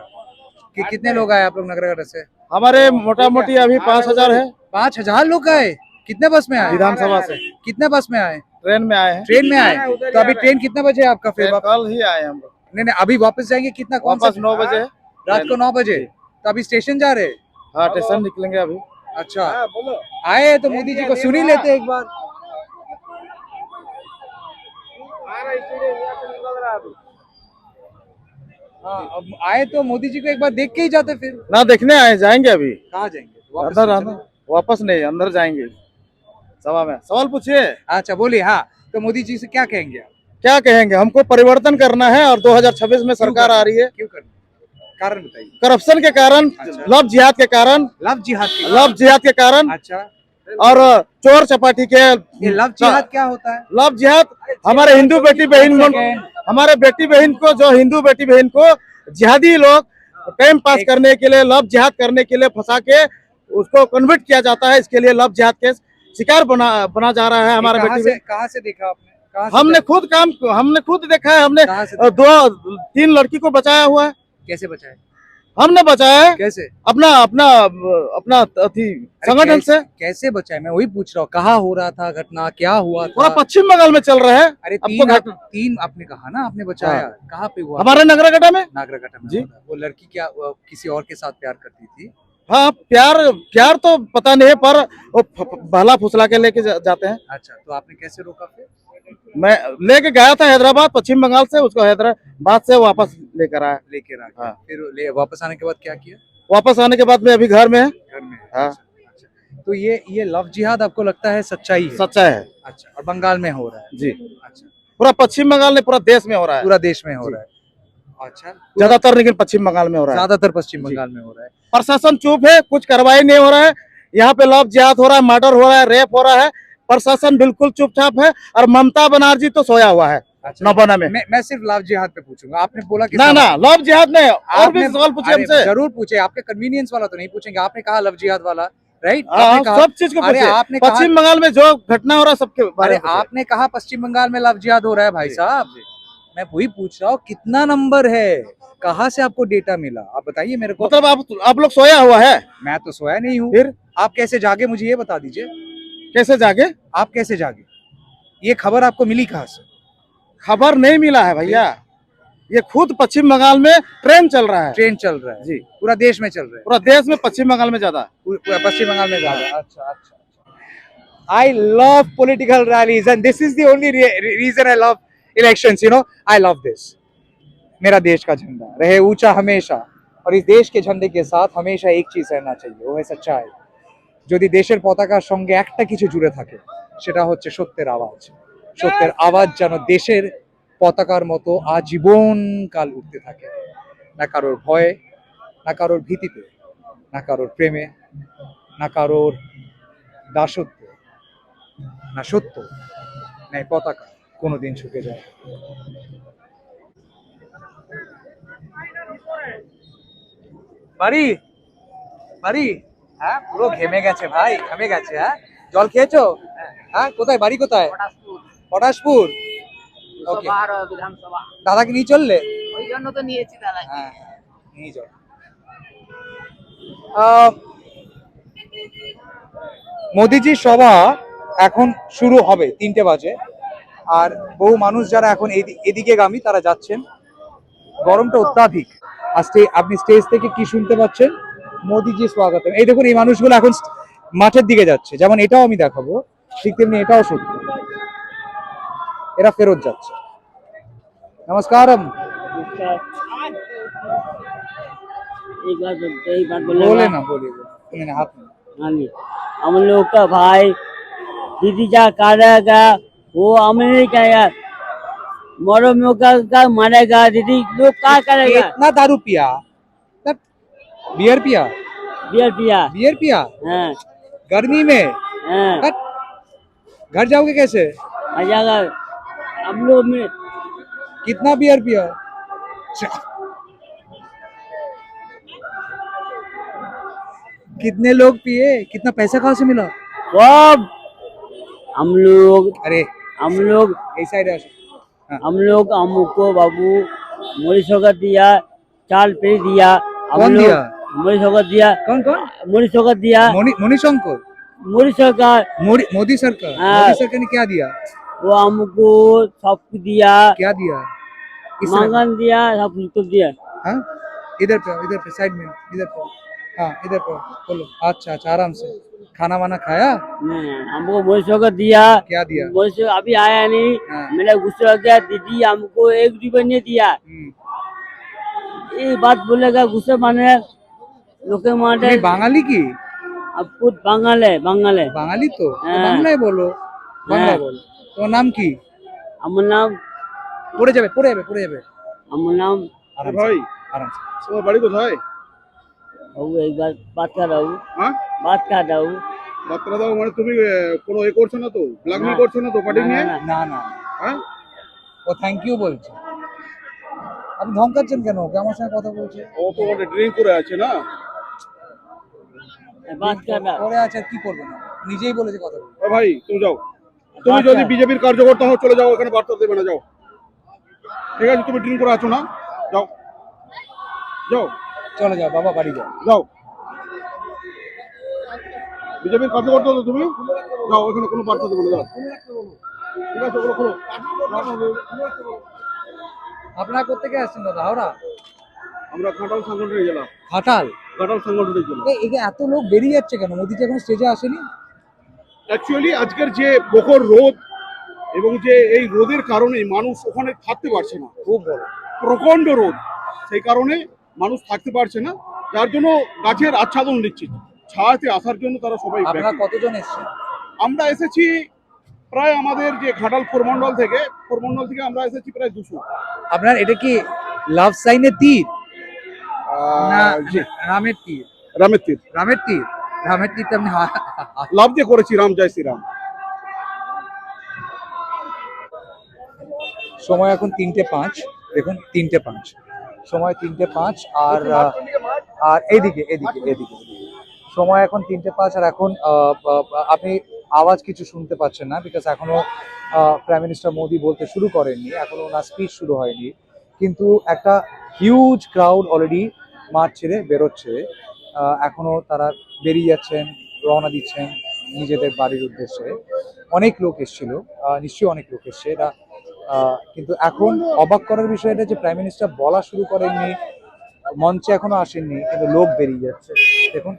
C: कि कितने लोग आए आप लोग नगरगढ़ से?
B: हमारे मोटा मोटी अभी 5000 है
C: 5000 लोग आए। कितने बस में आए?
B: विधानसभा से।
C: कितने बस में आए?
B: ट्रेन में आए हैं।
H: ट्रेन में आए, तो अभी ट्रेन कितना बजे है आपका फिर?
B: कल ही आए हम लोग।
H: नहीं नहीं, अभी वापस जाएंगे कितना, कौन सा?
B: वापस 9 बजे है।
H: रात को 9 बजे, तो अभी स्टेशन जा रहे हैं?
B: हाँ, स्टेशन निकलेंगे अभी।
H: अच्छा, आए हैं तो मोदी जी को सुन ही लेते हैं एक बार। हाँ, अब आए तो मोदी जी को एक बार देख के ही जाते फिर।
B: ना देखने आए, जाएंगे अभी।
H: कहाँ जाएंगे? वापस
B: अंदर
H: चले?
B: आना, वापस नहीं, अंदर जाएंगे। सभा में सवाल पूछिए।
H: अच्छा बोलिए। हाँ, तो मोदी जी से क्या कहेंगे आप?
B: क्या कहेंगे, हमको परिवर्तन करना है और 2026 में सरकार आ रही है।
H: क्यों करना? कारण बताइए।
B: करप्शन के कारण,
H: अच्छा।
B: लव जिहाद के कारण,
H: लव जिहाद के?
B: लव जिहाद के कारण,
H: अच्छा,
B: और चोर चपाटी के।
H: ये लव जिहाद क्या होता है?
B: लव जिहाद हमारे हिंदू बेटी बहन, हमारे बेटी बहन को, जो हिंदू बेटी बहन को जिहादी लोग टाइम पास करने के लिए, लव जिहाद करने के लिए फंसा के उसको कन्वर्ट किया जाता है। इसके लिए लव जिहाद के शिकार बना जा रहा है हमारा बेटी बहन।
H: कहाँ से देखा आपने? कहाँ से
B: हमने
H: देखा?
B: खुद देखा है। हमने
H: कहाँ से देखा?
B: 2-3 लड़की को बचाया हुआ है।
H: कैसे बचाए?
B: हमने बचाया है
H: कैसे?
B: अपना संगठन से।
H: कैसे बचाए, मैं वही पूछ रहा हूँ। कहाँ हो रहा था घटना, क्या हुआ
B: पूरा
H: था?
B: पश्चिम बंगाल में चल रहा है।
H: अरे
B: अब
H: तीन,
B: तो घटना
H: तीन आपने कहा ना, आपने बचाया।
B: हाँ।
H: कहाँ पे हुआ?
B: हमारे नगरगटा में।
H: नागरकटा में
B: जी।
H: हो रहा है। वो लड़की क्या किसी और के साथ प्यार करती थी?
B: हाँ, प्यार तो पता नहीं है, पर वो बहला फुसला के लेके जाते हैं।
H: अच्छा, तो आपने कैसे रोका फिर?
B: मैं लेके गया था हैदराबाद, पश्चिम बंगाल से, उसको हैदराबाद से वापस लेकर आया।
H: लेकर आ गए।
B: हाँ।
H: फिर वापस आने के बाद क्या किया?
B: वापस आने के बाद में अभी घर में है।
H: घर में है।
B: हाँ।
H: अच्छा, तो ये लव जिहाद आपको लगता है सच्चाई है?
B: सच्चा है
H: अच्छा, और बंगाल में हो रहा है?
B: जी।
H: अच्छा,
B: पूरा पश्चिम बंगाल में, पूरा देश में हो रहा है।
H: पूरा देश में हो रहा है। अच्छा,
B: ज्यादातर लेकिन पश्चिम बंगाल में हो रहा है।
H: ज्यादातर पश्चिम बंगाल में हो रहा है।
B: प्रशासन चुप है, कुछ कार्रवाई नहीं हो रहा है। यहाँ पे लव जिहाद हो रहा है, मर्डर हो रहा है, रेप हो रहा है। प्रशासन बिल्कुल चुपचाप है, और ममता बनर्जी तो सोया हुआ है।
H: अच्छा,
B: नौबना में।
H: मैं सिर्फ लव जिहाद पे पूछूंगा। आपने बोला कि
B: ना लव जिहाद नहीं, और भी
H: आपने-
B: सवाल पूछिए
H: अरे,
B: हमसे।
H: जरूर पूछे, आपके कन्वीनियंस वाला तो नहीं पूछेंगे। आपने कहा लव जिहाद वाला, राइट?
B: हाँ, सब चीज को
H: अरे
B: पूछिए।
H: आपने कहा,
B: पश्चिम बंगाल में जो घटना हो रहा है सबके बारे
H: अरे
B: में पूछिए।
H: आपने कहा पश्चिम बंगाल में लव जिहाद हो रहा है भाई साहब। मैं वही पूछ रहा हूँ, कितना नंबर है, कहाँ से आपको डेटा मिला, आप बताइए मेरे को।
B: मतलब आप लोग सोया हुआ है।
H: मैं तो सोया नहीं हूँ।
B: फिर
H: आप कैसे जागे, मुझे ये बता दीजिए।
B: कैसे जागे?
H: आप कैसे जागे? ये खबर आपको मिली कहाँ से?
B: खबर नहीं मिला है भैया, ये खुद पश्चिम बंगाल में ट्रेन चल रहा है।
H: ट्रेन चल रहा है
B: जी।
H: पूरा देश में चल रहा है?
B: पूरा देश में, पश्चिम बंगाल में ज्यादा।
H: पूरा पश्चिम बंगाल में ज्यादा। अच्छा अच्छा। I love political rallies and this is the only reason I love elections, you know. I love this. मेरा देश का झंडा रहे ऊंचा हमेशा, और इस देश के झंडे के साथ हमेशा एक चीज रहना चाहिए, वो है सच्चाई। যদি দেশের পতাকার সঙ্গে একটা কিছু জুড়ে থাকে, সেটা হচ্ছে সত্যের আওয়াজ। সত্যের আওয়াজ যেন দেশের পতাকার মতো আজীবন কাল উঠতে থাকে, না কারোর ভয়ে, না কারোর ভীতিতে, না কারোর প্রেমে, না কারোর দাসত্বে, না সত্য, না এই পতাকা কোনোদিন ঝুঁকে যায়। বাড়ি বাড়ি, হ্যাঁ পুরো ঘেমে গেছে ভাই, ঘেমে গেছে। হ্যাঁ, জল খেয়েছো? হ্যাঁ, কোথায় বাড়ি, কোথায়? পটাশপুর। ওকে, দাদাকে নিয়ে চললে?
G: ওই জন্য তো নিয়েছি দাদা।
H: হ্যাঁ, নিয়ে চল। মোদিজির সভা এখন শুরু হবে 3টে বাজে, আর বহু মানুষ যারা এখন এদিকে গামী তারা যাচ্ছেন। গরমটা অত্যাধিক। আজকে আপনি স্টেজ থেকে কি শুনতে পাচ্ছেন? মোদিজি স্বাগতম। এই দেখুন, এই মানুষগুলো এখন মাঠের দিকে যাচ্ছে। যেমন এটাও আমি দেখাবো, ঠিক তেমনি এটাও সত্য, এরা ফেরত যাচ্ছে। নমস্কারম।
I: एक बात
H: बोले ना, बोलिए हाथ में।
I: हाँ जी, हम लोग का भाई दीदी जा करेगा, वो हम नहीं करेगा। मरो का मारेगा, दीदी लोग क्या करेगा?
H: कितना दारू पिया? बियर पिया?
I: बियर पिया।
H: बियर पिया
I: हाँ
H: गर्मी में?
I: हाँ,
H: हट, घर जाओगे कैसे?
I: अगर हम लोग में
H: कितना बियर पिया? कितने लोग पिए? कितना पैसा कहाँ से मिला?
I: सब
H: अरे
I: हम लोग
H: ऐसा ही रहा।
I: हम लोग हमको बाबू मोरी सोगत दिया, चाल पे दिया। हम
H: कौन
I: लोग
H: दिया?
I: मोरी सोगत दिया,
H: कौन कौन?
I: मोरी सोगत दिया,
H: मोनी शंकर?
I: मोरी सरकार
H: मोदी सरकार?
I: हाँ।
H: मोदी सरकार ने क्या दिया?
I: वो हमको सब कुछ दिया,
H: क्या दिया? इसने?
I: मकान दिया, सब कुछ दिया।
H: हाँ, इधर पे साइड में, इधर पे, हाँ इधर पे बोलो। अच्छा अच्छा, आराम से खाना वाना खाया?
I: नहीं, हमको मोशो का दिया।
H: क्या दिया?
I: मोशो अभी आया नहीं।
H: हाँ।
I: मैंने गुस्सा हो गया, दीदी हमको 1 रुपया नहीं दिया। ये बात बोलेगा गुस्सा माने लोके मारे।
H: তুমি বাঙালি কি?
I: अब खुद बंगाल है, बंगाल है।
H: বাঙালি তো
I: হ্যাঁ।
H: বাংলায় বলো, বাংলা
I: হ্যাঁ।
H: বলো। তোমার নাম কি?
I: আমার নাম
H: পড়ে যাবে।
I: আমার নাম
H: আরাম
E: ভাই
H: আরাম से।
E: তোমার বাড়ি কোথায়?
I: बाबू, एक बार बात कर रहा हूँ,
E: হ্যাঁ,
I: बात कर रहा हूँ।
E: বার্তা দাও মানে তুমি কোনো এ করছো না তো, ব্ল্যাকমেল
I: না।
E: করছো না তো পার্টি
I: না,
E: নিয়ে?
I: না,
H: না না,
E: হ্যাঁ,
H: ও থ্যাংক ইউ বলছে। আপনি ধমকাচ্ছেন কেন? ওকে আমার সঙ্গে কথা বলছে।
E: ও তো ওটা ড্রিঙ্ক করে আছে না।
I: मैं बात कर रहा हूँ।
H: পরে আছে আর কি করবে না, নিজেই বলেছে কথা বলবে।
E: ও ভাই তুমি যাও, তুমি
I: আচ্ছা।
E: যদি বিজেপির কার্যকর্তা হও চলে যাও, এখানে বার্তা দেবে না, যাও। ঠিক আছে, তুমি ড্রিঙ্ক করে আছো না, যাও যাও
H: চলে যাও বাবা, বাড়ি যাও।
E: যাও। বিজেপির কার্যকর্তা তো তুমি, যাও, এখানে কোনো বার্তা দেবে না, যাও। ঠিক আছে, ওগুলো খোলো।
H: আপনারা কোথেকে আসছেন দাদা? হাওড়া?
E: আমরা ঘাটাল সাংগঠনিক জেলা,
H: ঘাটাল?
E: ঘাটাল সাংগঠনিক জেলা।
H: এখানে এত লোক বেরিয়ে যাচ্ছে কেন? মোদিজি এখন স্টেজে আসেনি?
E: অ্যাকচুয়ালি আজকের যে প্রখর রোদ এবং যে এই রোদের কারণে মানুষ ওখানে থাকতে পারছে না,
H: খুব বড়
E: প্রচণ্ড রোদ, সেই কারণে মানুষ থাকতে পারছে না, যার জন্য গাছের আচ্ছাদন নিচ্ছে, ছায়াতে আসার জন্য তারা সবাই
H: আপনারা
E: ব্যাকুল।
H: কতজন এসছেন?
E: আমরা এসেছি প্রায় আমাদের যে ঘাটাল প্রমণ্ডল থেকে আমরা এসেছি প্রায় 200।
H: আপনার এটা কি লাভ সাইনের তীর না
E: জি,
H: রামের তীর?
E: রামের তীর,
H: রামের তীর, রামের তীর তো আপনি
E: লাভ দিয়ে করেছি, রাম জয় শ্রীরাম।
H: সময় এখন 3:05, দেখুন 3:05, সময় 3:05, আর আর এদিকে সময় এখন 3:05, আর এখন আপনি আওয়াজ কিছু শুনতে পাচ্ছেন না, বিকজ এখনো প্রাইম মিনিস্টার মোদি বলতে শুরু করেননি, এখনো ওনার স্পিচ শুরু হয়নি, কিন্তু একটা হিউজ ক্রাউড অলরেডি মাঠ ছেড়ে বেরোচ্ছে। এখনো তারা বেরিয়ে যাচ্ছেন, রওনা দিচ্ছেন নিজেদের বাড়ির উদ্দেশ্যে। অনেক লোক এসেছিল, নিশ্চয়ই অনেক লোক এসছে। এটা কিন্তু এখন অবাক করার বিষয় এটা যে প্রাইম মিনিস্টার বলা শুরু করেননি, মঞ্চে এখনো আসেননি, কিন্তু লোক বেরিয়ে যাচ্ছে। দেখুন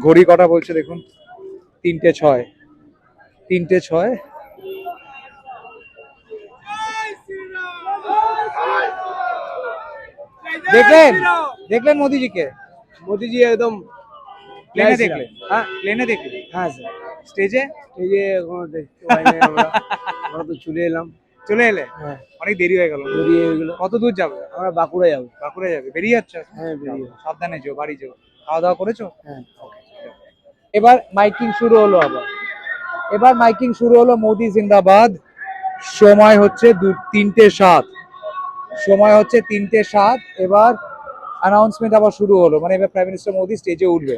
H: ঘড়ি কটা বলছে, দেখুন 3:06। দেখলেন মোদিজিকে?
F: মোদিজি একদম
H: প্লেনে দেখলেন? হ্যাঁ, প্লেনে দেখলেন?
F: হ্যাঁ স্যার,
H: স্টেজে
F: এই যে এখনো দেখতে পাইনি আমরা তো চলে এলাম।
H: চলে এলে?
F: হ্যাঁ,
H: অনেক দেরি হয়ে গেল।
F: বেরিয়ে এগুলো
H: কত দূর যাবে?
F: আমরা বাঁকুড়া যাবো।
H: বাঁকুড়া যাবে? বেরিয়ে যাচ্ছে?
F: হ্যাঁ, বেরিয়ে
H: সাবধানে যেও, বাড়ি যেও। খাওয়া দাওয়া করেছো?
F: হ্যাঁ।
H: এবার মাইকিং শুরু হলো, মোদি জিন্দাবাদ। সময় হচ্ছে 3:07, এবার অ্যানাউন্সমেন্ট আবার শুরু হলো, মানে এবার প্রাইম মিনিস্টার মোদি স্টেজে উঠবে।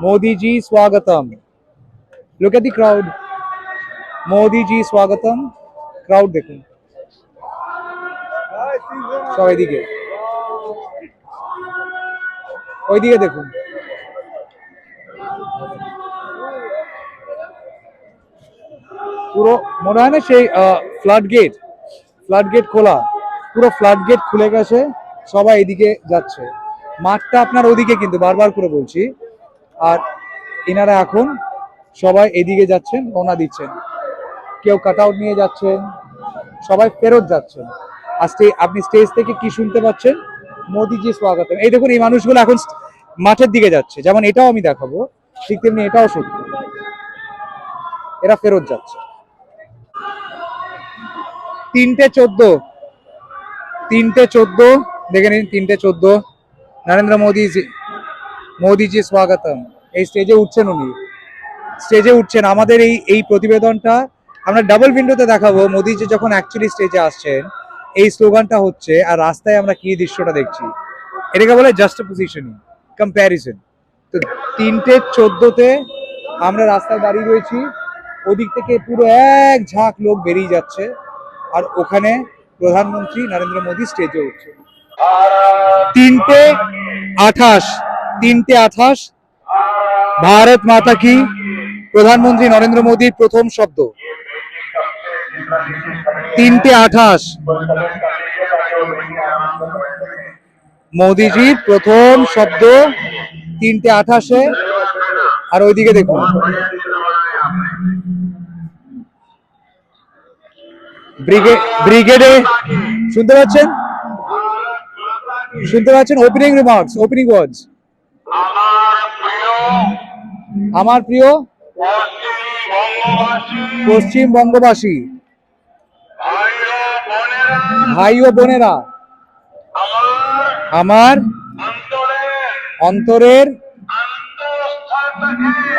H: মোদি জি স্বাগতম। Look at the crowd. Modi ji স্বাগতম। ক্রাউড দেখুন সব এদিকে, ওইদিকে দেখুন। পুরো মনে হয় না সেই ফ্লাড গেট খোলা, পুরো ফ্লাড গেট খুলে গেছে, সবাই এদিকে যাচ্ছে। মাঠটা আপনার ওদিকে, কিন্তু বারবার করে বলছি। আর এনারা এখন সবাই এদিকে যাচ্ছেন, রওনা দিচ্ছেন, কেউ কাট আউট নিয়ে যাচ্ছেন, সবাই ফেরত যাচ্ছেন। আর আপনি স্টেজ থেকে কি শুনতে পাচ্ছেন? মোদিজি স্বাগতম। এই দেখুন, এই মানুষগুলো এখন মাঠের দিকে যাচ্ছে, যেমন এটাও আমি দেখাবো, ঠিক তেমনি এটাও সত্য, এরা ফেরত যাচ্ছে। 3:14 দেখে নিন, 3:14। নরেন্দ্র মোদিজি স্বাগতম। এই স্টেজে উঠছেন। আমাদের এই প্রতিবেদনটা আমরা ডাবল উইন্ডোতে দেখাবো। মোদিজি যখন অ্যাকচুয়ালি স্টেজে আসছেন, এই স্লোগানটা হচ্ছে, আর রাস্তায় আমরা কি দৃশ্যটা দেখছি, এটাকে বলে জাস্টিফিকেশন, কম্প্যারিজন। তো 3:14-তে আমরা রাস্তায় দাঁড়িয়ে রয়েছি, ওদিক থেকে পুরো এক ঝাঁক লোক বেরিয়ে যাচ্ছে, আর ওখানে প্রধানমন্ত্রী নরেন্দ্র মোদী স্টেজে উঠছে। 3:28 भारत माता की প্রধানমন্ত্রী নরেন্দ্র মোদীর প্রথম শব্দ 3:28 মোদীজির প্রথম শব্দ 3:28 আর ওইদিকে দেখুন ব্রিগেডে শুনতে পাচ্ছেন ওপেনিং রিমার্কস ওপেনিং ওয়ার্ডস আমার প্রিয় পশ্চিমবঙ্গবাসী ভাই ও বোনেরা আমার অন্তরের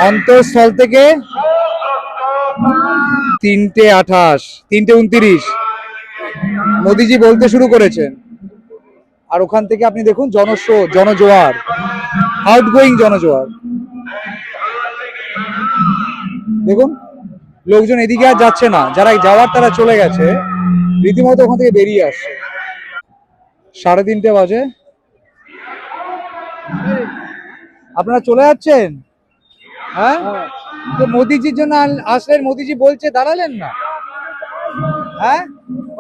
H: অন্তঃস্থল থেকে 3:28 3:29 মোদিজি বলতে শুরু করেছেন আর ওখান থেকে আপনি দেখুন জনজোয়ার আউটগোয়িং জনজোয়ার দেখুন লোকজন এদিকে আর যাচ্ছে না, যারা যাওয়ার তারা চলে গেছে, রীতিমতো ওখান থেকে বেরিয়ে আসছে। 3:30 বাজে, আপনারা চলে যাচ্ছেন? হ্যাঁ, তো মোদিজির জন্য আসলেন, মোদিজি বলছে দাঁড়ালেন না? হ্যাঁ,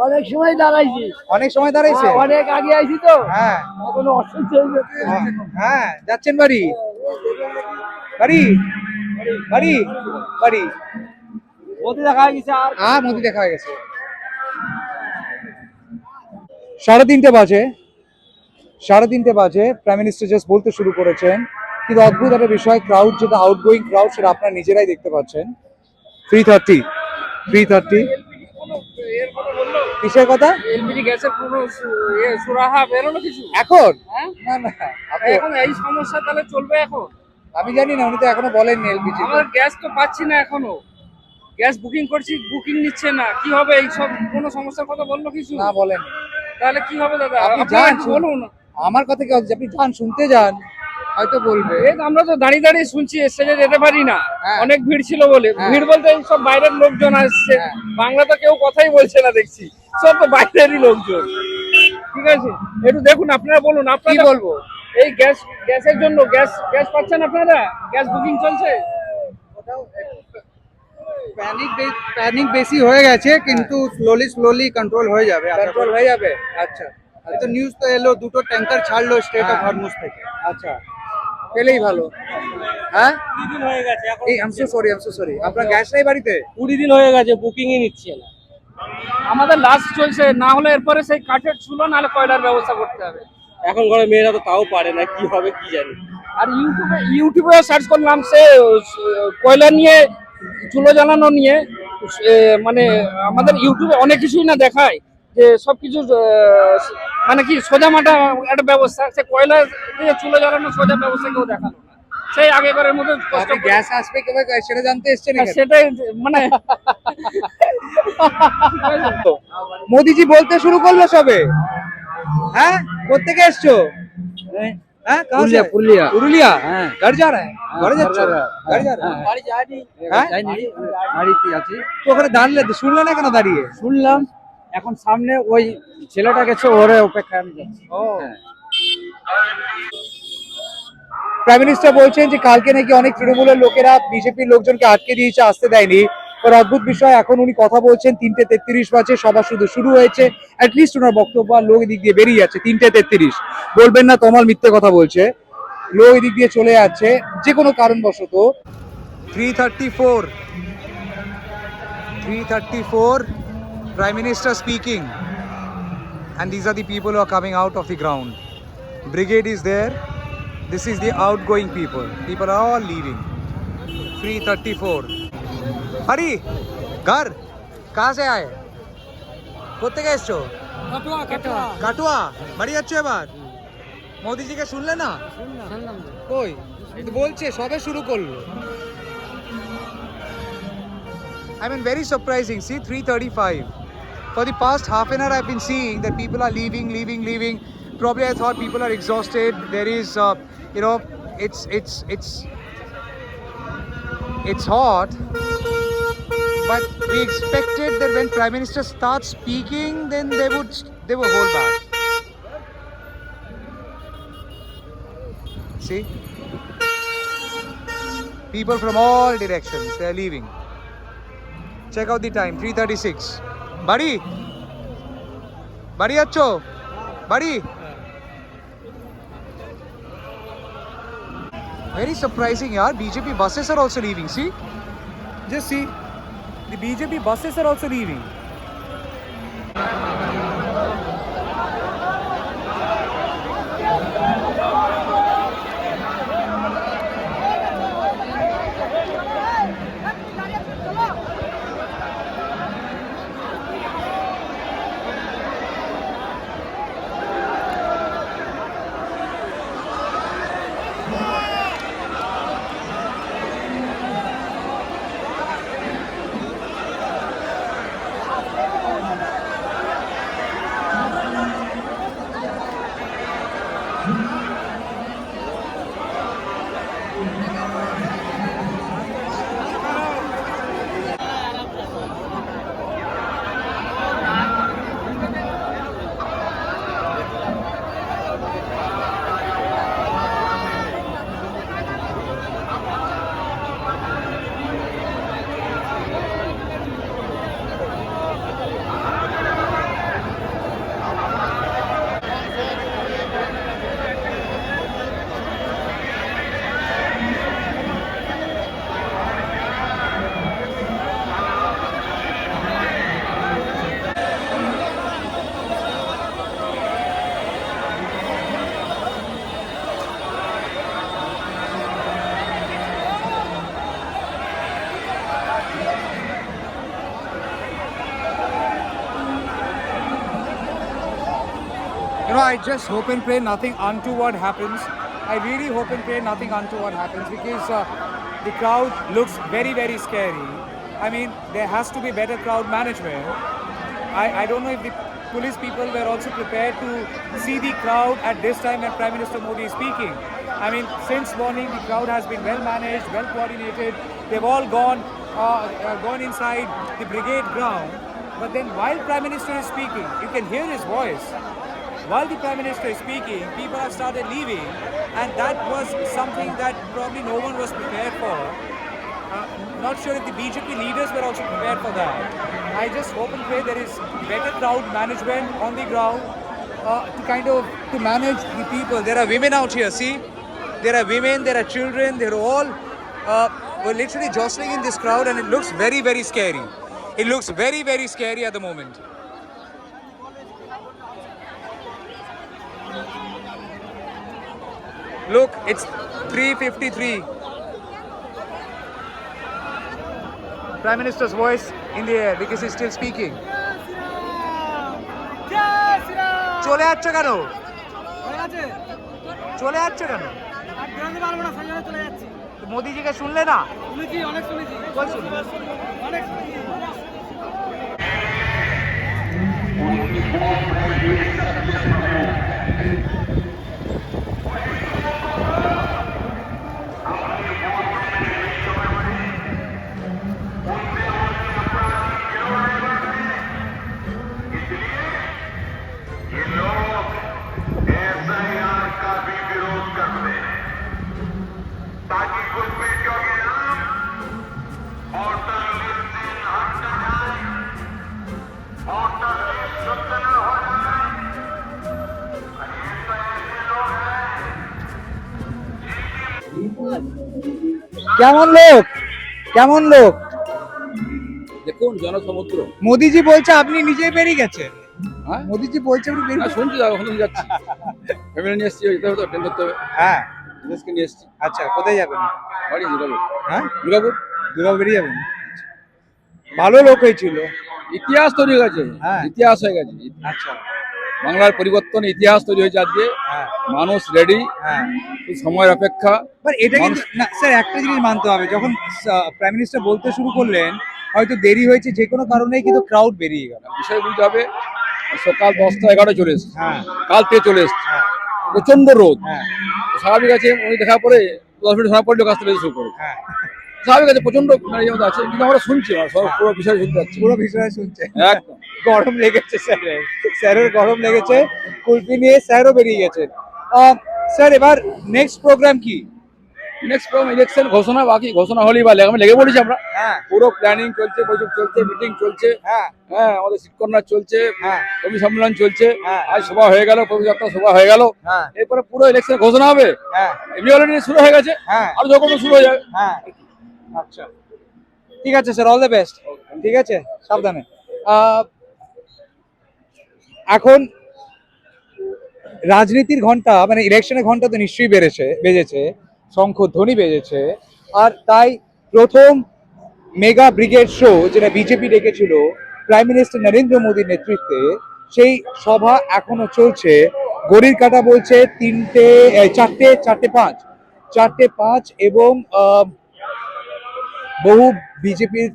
I: অনেক সময় দাঁড়াইছি,
H: অনেক সময় দাঁড়াইছে,
I: অনেক আগে আইছি তো।
H: হ্যাঁ
I: এখনো অসুস্থ হয়ে গেছে।
H: হ্যাঁ, যাচ্ছেন বাড়ি? বাড়ি বাড়ি বাড়ি
I: মোদি দেখা হয়ে গেছে আর
H: হ্যাঁ, মোদি দেখা হয়ে গেছে। 3:30 বাজে, 3:30 বাজে প্রাইম মিনিস্টার জাস্ট বলতে শুরু করেছেন, কিন্তু অদ্ভুত একটা বিষয়, ক্রাউড যেটা আউটগোয়িং ক্রাউড সেটা আপনারা নিজেরাই দেখতে পাচ্ছেন। 3:30 কিসের কথা?
C: এলপিজি গ্যাসের কোনো সুরাহা বেরোলো কিছু
H: এখন
C: হ্যাঁ?
H: না না,
C: এখন এই সমস্যা তাহলে চলবে এখন?
H: আমি জানি না, উনি তো এখনো বলেননি এলপিজি।
C: আমার গ্যাস তো পাচ্ছি না এখনো, গ্যাস বুকিং করছি, বুকিং নিচ্ছে না, কি হবে? এই সব কোনো সমস্যার কথা বললো কিছু?
H: না বলেন।
C: তাহলে কি হবে দাদা?
H: আপনি
C: আপনারা
H: যান,
C: একটু বলুন।
H: আমার কথা কি হচ্ছে, আপনি যান, শুনতে যান, হয়তো বলবে।
C: এই তো আমরা তো দাঁড়িয়ে দাঁড়িয়ে শুনছি, স্টেজে যেতে পারি না,
H: হ্যাঁ।
C: অনেক ভিড় ছিল বলে।
H: হ্যাঁ।
C: ভিড় বলতে এই সব বাইরের লোকজন আসছে,
H: হ্যাঁ।
C: বাংলা তো কেউ কথাই বলছে না দেখছি, সব তো বাইরেরই লোকজন। ঠিক আছে, একটু দেখুন, আপনারা বলুন।
H: কি
C: আপনারা
H: বলবো?
C: এই গ্যাসের জন্য গ্যাস পাচ্ছেন আপনারা? গ্যাস বুকিং চলছে?
H: প্যানিক বেশি হয়ে গেছে, কিন্তু স্লোলি কন্ট্রোল হয়ে যাবে।
C: কন্ট্রোল হয়ে যাবে? আচ্ছা,
H: তো নিউজ তো এলো, 2টো ট্যাঙ্কার ছাড়লো স্টেট অফ হরমুজ থেকে।
C: আচ্ছা, পেলেই ভালো।
H: হ্যাঁ,
C: 20 দিন হয়ে গেছে, এখন
H: এই আই এম সো সরি, আপনার গ্যাস নেই বাড়িতে?
C: 20 দিন হয়ে গেছে, বুকিংই নিচ্ছে না। আমাদের লাস্ট চলছে, না হলে এরপরে সেই কাঠের চুলো নাহলে কয়লার ব্যবস্থা করতে হবে।
D: এখন ঘরে মেয়েরা তো তাও পারে না, কি হবে কি জানি।
C: আর ইউটিউবে সার্চ করলাম, সে কয়লা নিয়ে, চুলো জ্বালানো নিয়ে, মানে আমাদের ইউটিউবে অনেক কিছুই না দেখায়, যে সবকিছু মানে কি সোজা মাটা একটা ব্যবস্থা, সে কয়লা দিয়ে চুলো জ্বালানো সোজা ব্যবস্থা কেউ দেখালো না। সেই আগেকারের মতো কষ্ট করে-
H: গ্যাস আসবে কিভাবে সেটা জানতে এসছেন এখানে?
C: সেটাই মানে
H: মোদিজি বলতে শুরু করলো সবে। হ্যাঁ, কোত্থেকে এসছো? হ্যাঁ, कहाँ से? पुरुलिया।
C: হ্যাঁ,
H: घर जा रहे हैं? ঘরে যাচ্ছ? घर जा रहे हैं?
C: বাড়ি যায়নি,
H: হ্যাঁ?
C: বাড়িতে আছি।
H: তো ওখানে দাঁড়ালে শুনলে না কেন দাঁড়িয়ে?
C: শুনলাম, এখন সামনে ওই ছেলেটা গেছে, ওরে অপেক্ষায় আমি যাচ্ছি।
H: প্রাইম মিনিস্টার বলছেন যে কালকে নাকি অনেক তৃণমূলের লোকেরা বিজেপির লোকজনকে আটকে দিয়েছে, আসতে দেয়নি। আর অদ্ভুত বিষয়, এখন উনি কথা বলছেন 3:33 বাজে, সভা শুরু হয়েছে, অ্যাটলিস্ট ওনার বক্তব্য, আর লোক এদিক দিয়ে বেরিয়ে যাচ্ছে। 3:33 বলবেন না তমাল মিথ্যে কথা বলছে, লোক এদিক দিয়ে চলে যাচ্ছে যে কোনো কারণবশত। 3:34 Prime Minister speaking, and these are the people who are coming out of the ground. Brigade is there. This is the outgoing people. People are all leaving. 3:34. हरी घर कहाँ से आए? কোথেকে এসছো? কাটুয়া। বাড়ি যাচ্ছ এবার? মোদিজিকে শুনলে না? কই বলছে সবে শুরু করলো। I mean, very surprising. See, 3:35. For the past half an hour, I've been seeing that people are leaving. Probably I thought people are exhausted. There is, it's hot. But we expected that when Prime Minister starts speaking, then they will hold back. See? People from all directions, they are leaving. Check out the time, 3:36. Buddy? Buddy acho? Buddy? Very surprising, yaar. BJP buses are also leaving. See? Just see. The BJP buses are also leaving. You know, I just hope and pray nothing untoward happens. I really hope and pray nothing untoward happens because the crowd looks very, very scary. I mean, there has to be better crowd management. I don't know if the police people were also prepared to see the crowd at this time when Prime Minister Modi is speaking. I mean, since morning the crowd has been well managed, well coordinated. They've all gone inside the brigade ground. But then while Prime Minister is speaking, you can hear his voice. While the Prime Minister is speaking, people have started leaving, and that was something that probably no one was prepared for. Not sure if the BJP leaders were also prepared for that. I just hope and pray there is better crowd management on the ground to manage the people. There are women out here, see? There are women, there are children, they're all were literally jostling in this crowd, and it looks very, very scary. It looks very, very scary at the moment. Look, it's 3:53. Prime Minister's voice in the air because he's still speaking. চলে যাচ্ছে কেন? চলে যাচ্ছে কেন? মোদিজিকে শুনলে না? কই শুনলে? কেমন লোক? কেমন লোক?
D: দেখুন জনসমুদ্র।
H: মোদিজি বলছে আপনি নিজেই বেরিয়ে গেছেন।
D: হ্যাঁ
H: মোদিজি বলছে আপনি বেরিয়ে গেছেন।
D: শুনছি ওখানে যাচ্ছি, ফ্যামিলি নিয়ে এসছি, যেতে হবে তো, ট্রেন ধরতে হবে।
H: হ্যাঁ
D: দেশকে নিয়ে এসছি।
H: আচ্ছা, কোথায় যাবেন?
D: বাড়ি দুর্গাপুর।
H: হ্যাঁ
D: দুর্গাপুর
H: বেরিয়ে যাবেন। ভালো লোক হয়েছিল,
D: ইতিহাস তৈরি হয়ে গেছে।
H: হ্যাঁ।
D: ইতিহাস হয়ে গেছে।
H: আচ্ছা
D: বাংলার পরিবর্তন ইতিহাস তৈরি হয়েছে আজকে।
H: হ্যাঁ
D: মানুষ রেডি,
H: হ্যাঁ
D: সময়ের অপেক্ষা।
H: বাট এটা কিন্তু না স্যার, একটা জিনিস মানতে হবে, যখন প্রাইম মিনিস্টার বলতে শুরু করলেন হয়তো দেরি হয়েছে, যে কোনো কারণেই কিন্তু ক্রাউড বেরিয়ে গেল।
D: বিষয় বুঝতে হবে, সকাল 10টা 11টায় চলে এসছে,
H: হ্যাঁ
D: কাল থেকে চলে এসছে,
H: হ্যাঁ
D: প্রচন্ড রোদ।
H: হ্যাঁ
D: স্বাভাবিক আছে, উনি দেখার পরে 10 মিনিট সময় পড়লে কাজ থেকে শুরু করে।
H: হ্যাঁ
D: স্বাভাবিক আছে, প্রচন্ড আছে, কিন্তু আমরা শুনছি, পুরো বিষয় শুনতে পাচ্ছি,
H: পুরো বিষয় শুনছে।
D: একদম
H: গরম লেগেছে স্যারের গরম লেগেছে, কুলফি নিয়ে স্যারও বেরিয়ে গেছেন। স্যার এবার নেক্সট প্রোগ্রাম কি?
C: নেক্সট ইলেকশন ঘোষণা, বাকি ঘোষণা হলেই ভালো। আমি লেগে পড়েছি আমরা,
H: হ্যাঁ
C: পুরো প্ল্যানিং চলছে, বৈঠক চলছে, মিটিং চলছে,
H: হ্যাঁ
C: হ্যাঁ আমাদের শীতকর্নার চলছে,
H: হ্যাঁ
C: কবি সম্মেলন চলছে,
H: হ্যাঁ
C: আজ সভা হয়ে গেল, কবিযাত্রা সভা হয়ে গেল,
H: হ্যাঁ
C: এরপরে পুরো ইলেকশন ঘোষণা হবে।
H: হ্যাঁ
C: এমনি অলরেডি শুরু হয়ে গেছে,
H: হ্যাঁ
C: আর যখন শুরু হয়ে যাবে।
H: হ্যাঁ আচ্ছা ঠিক আছে স্যার, অল দ্য বেস্ট। ঠিক আছে, সাবধানে। এখন রাজনীতির ঘন্টা মানে ইলেকশনের ঘন্টা তো নিশ্চয়ই বেজেছে, শঙ্খ ধ্বনি বেজেছে, আর তাই প্রথম মেগা ব্রিগেড শো যেটা বিজেপি ডেকেছিল প্রাইম মিনিস্টার নরেন্দ্র মোদীর নেতৃত্বে, সেই সভা এখনো চলছে। ঘড়ির কাঁটা বলছে 4:05 এবং বহু বিজেপির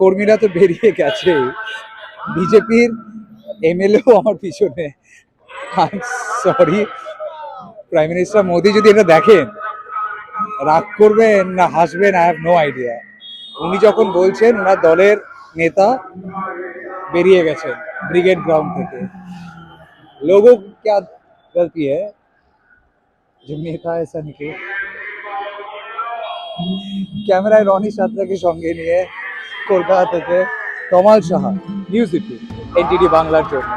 H: কর্মীরা তো বেরিয়ে গেছে, বিজেপির এমএলএও আমার পিছনে। সরি, প্রাইম মিনিস্টার মোদী যদি এটা দেখেন রাগ করবেন না হাসবেন, আই হ্যাভ নো আইডিয়া। উনি যখন বলছেন ওনার দলের নেতা বেরিয়ে গেছেন ব্রিগেড গ্রাউন্ড থেকে। লোগো क्या गलती है जो नेता ऐसा निकले। ক্যামেরায় রনি সাঁতরাকে সঙ্গে নিয়ে কলকাতা থেকে তমাল সাহা, নিউজ 18 এনটিডি বাংলার জন্য।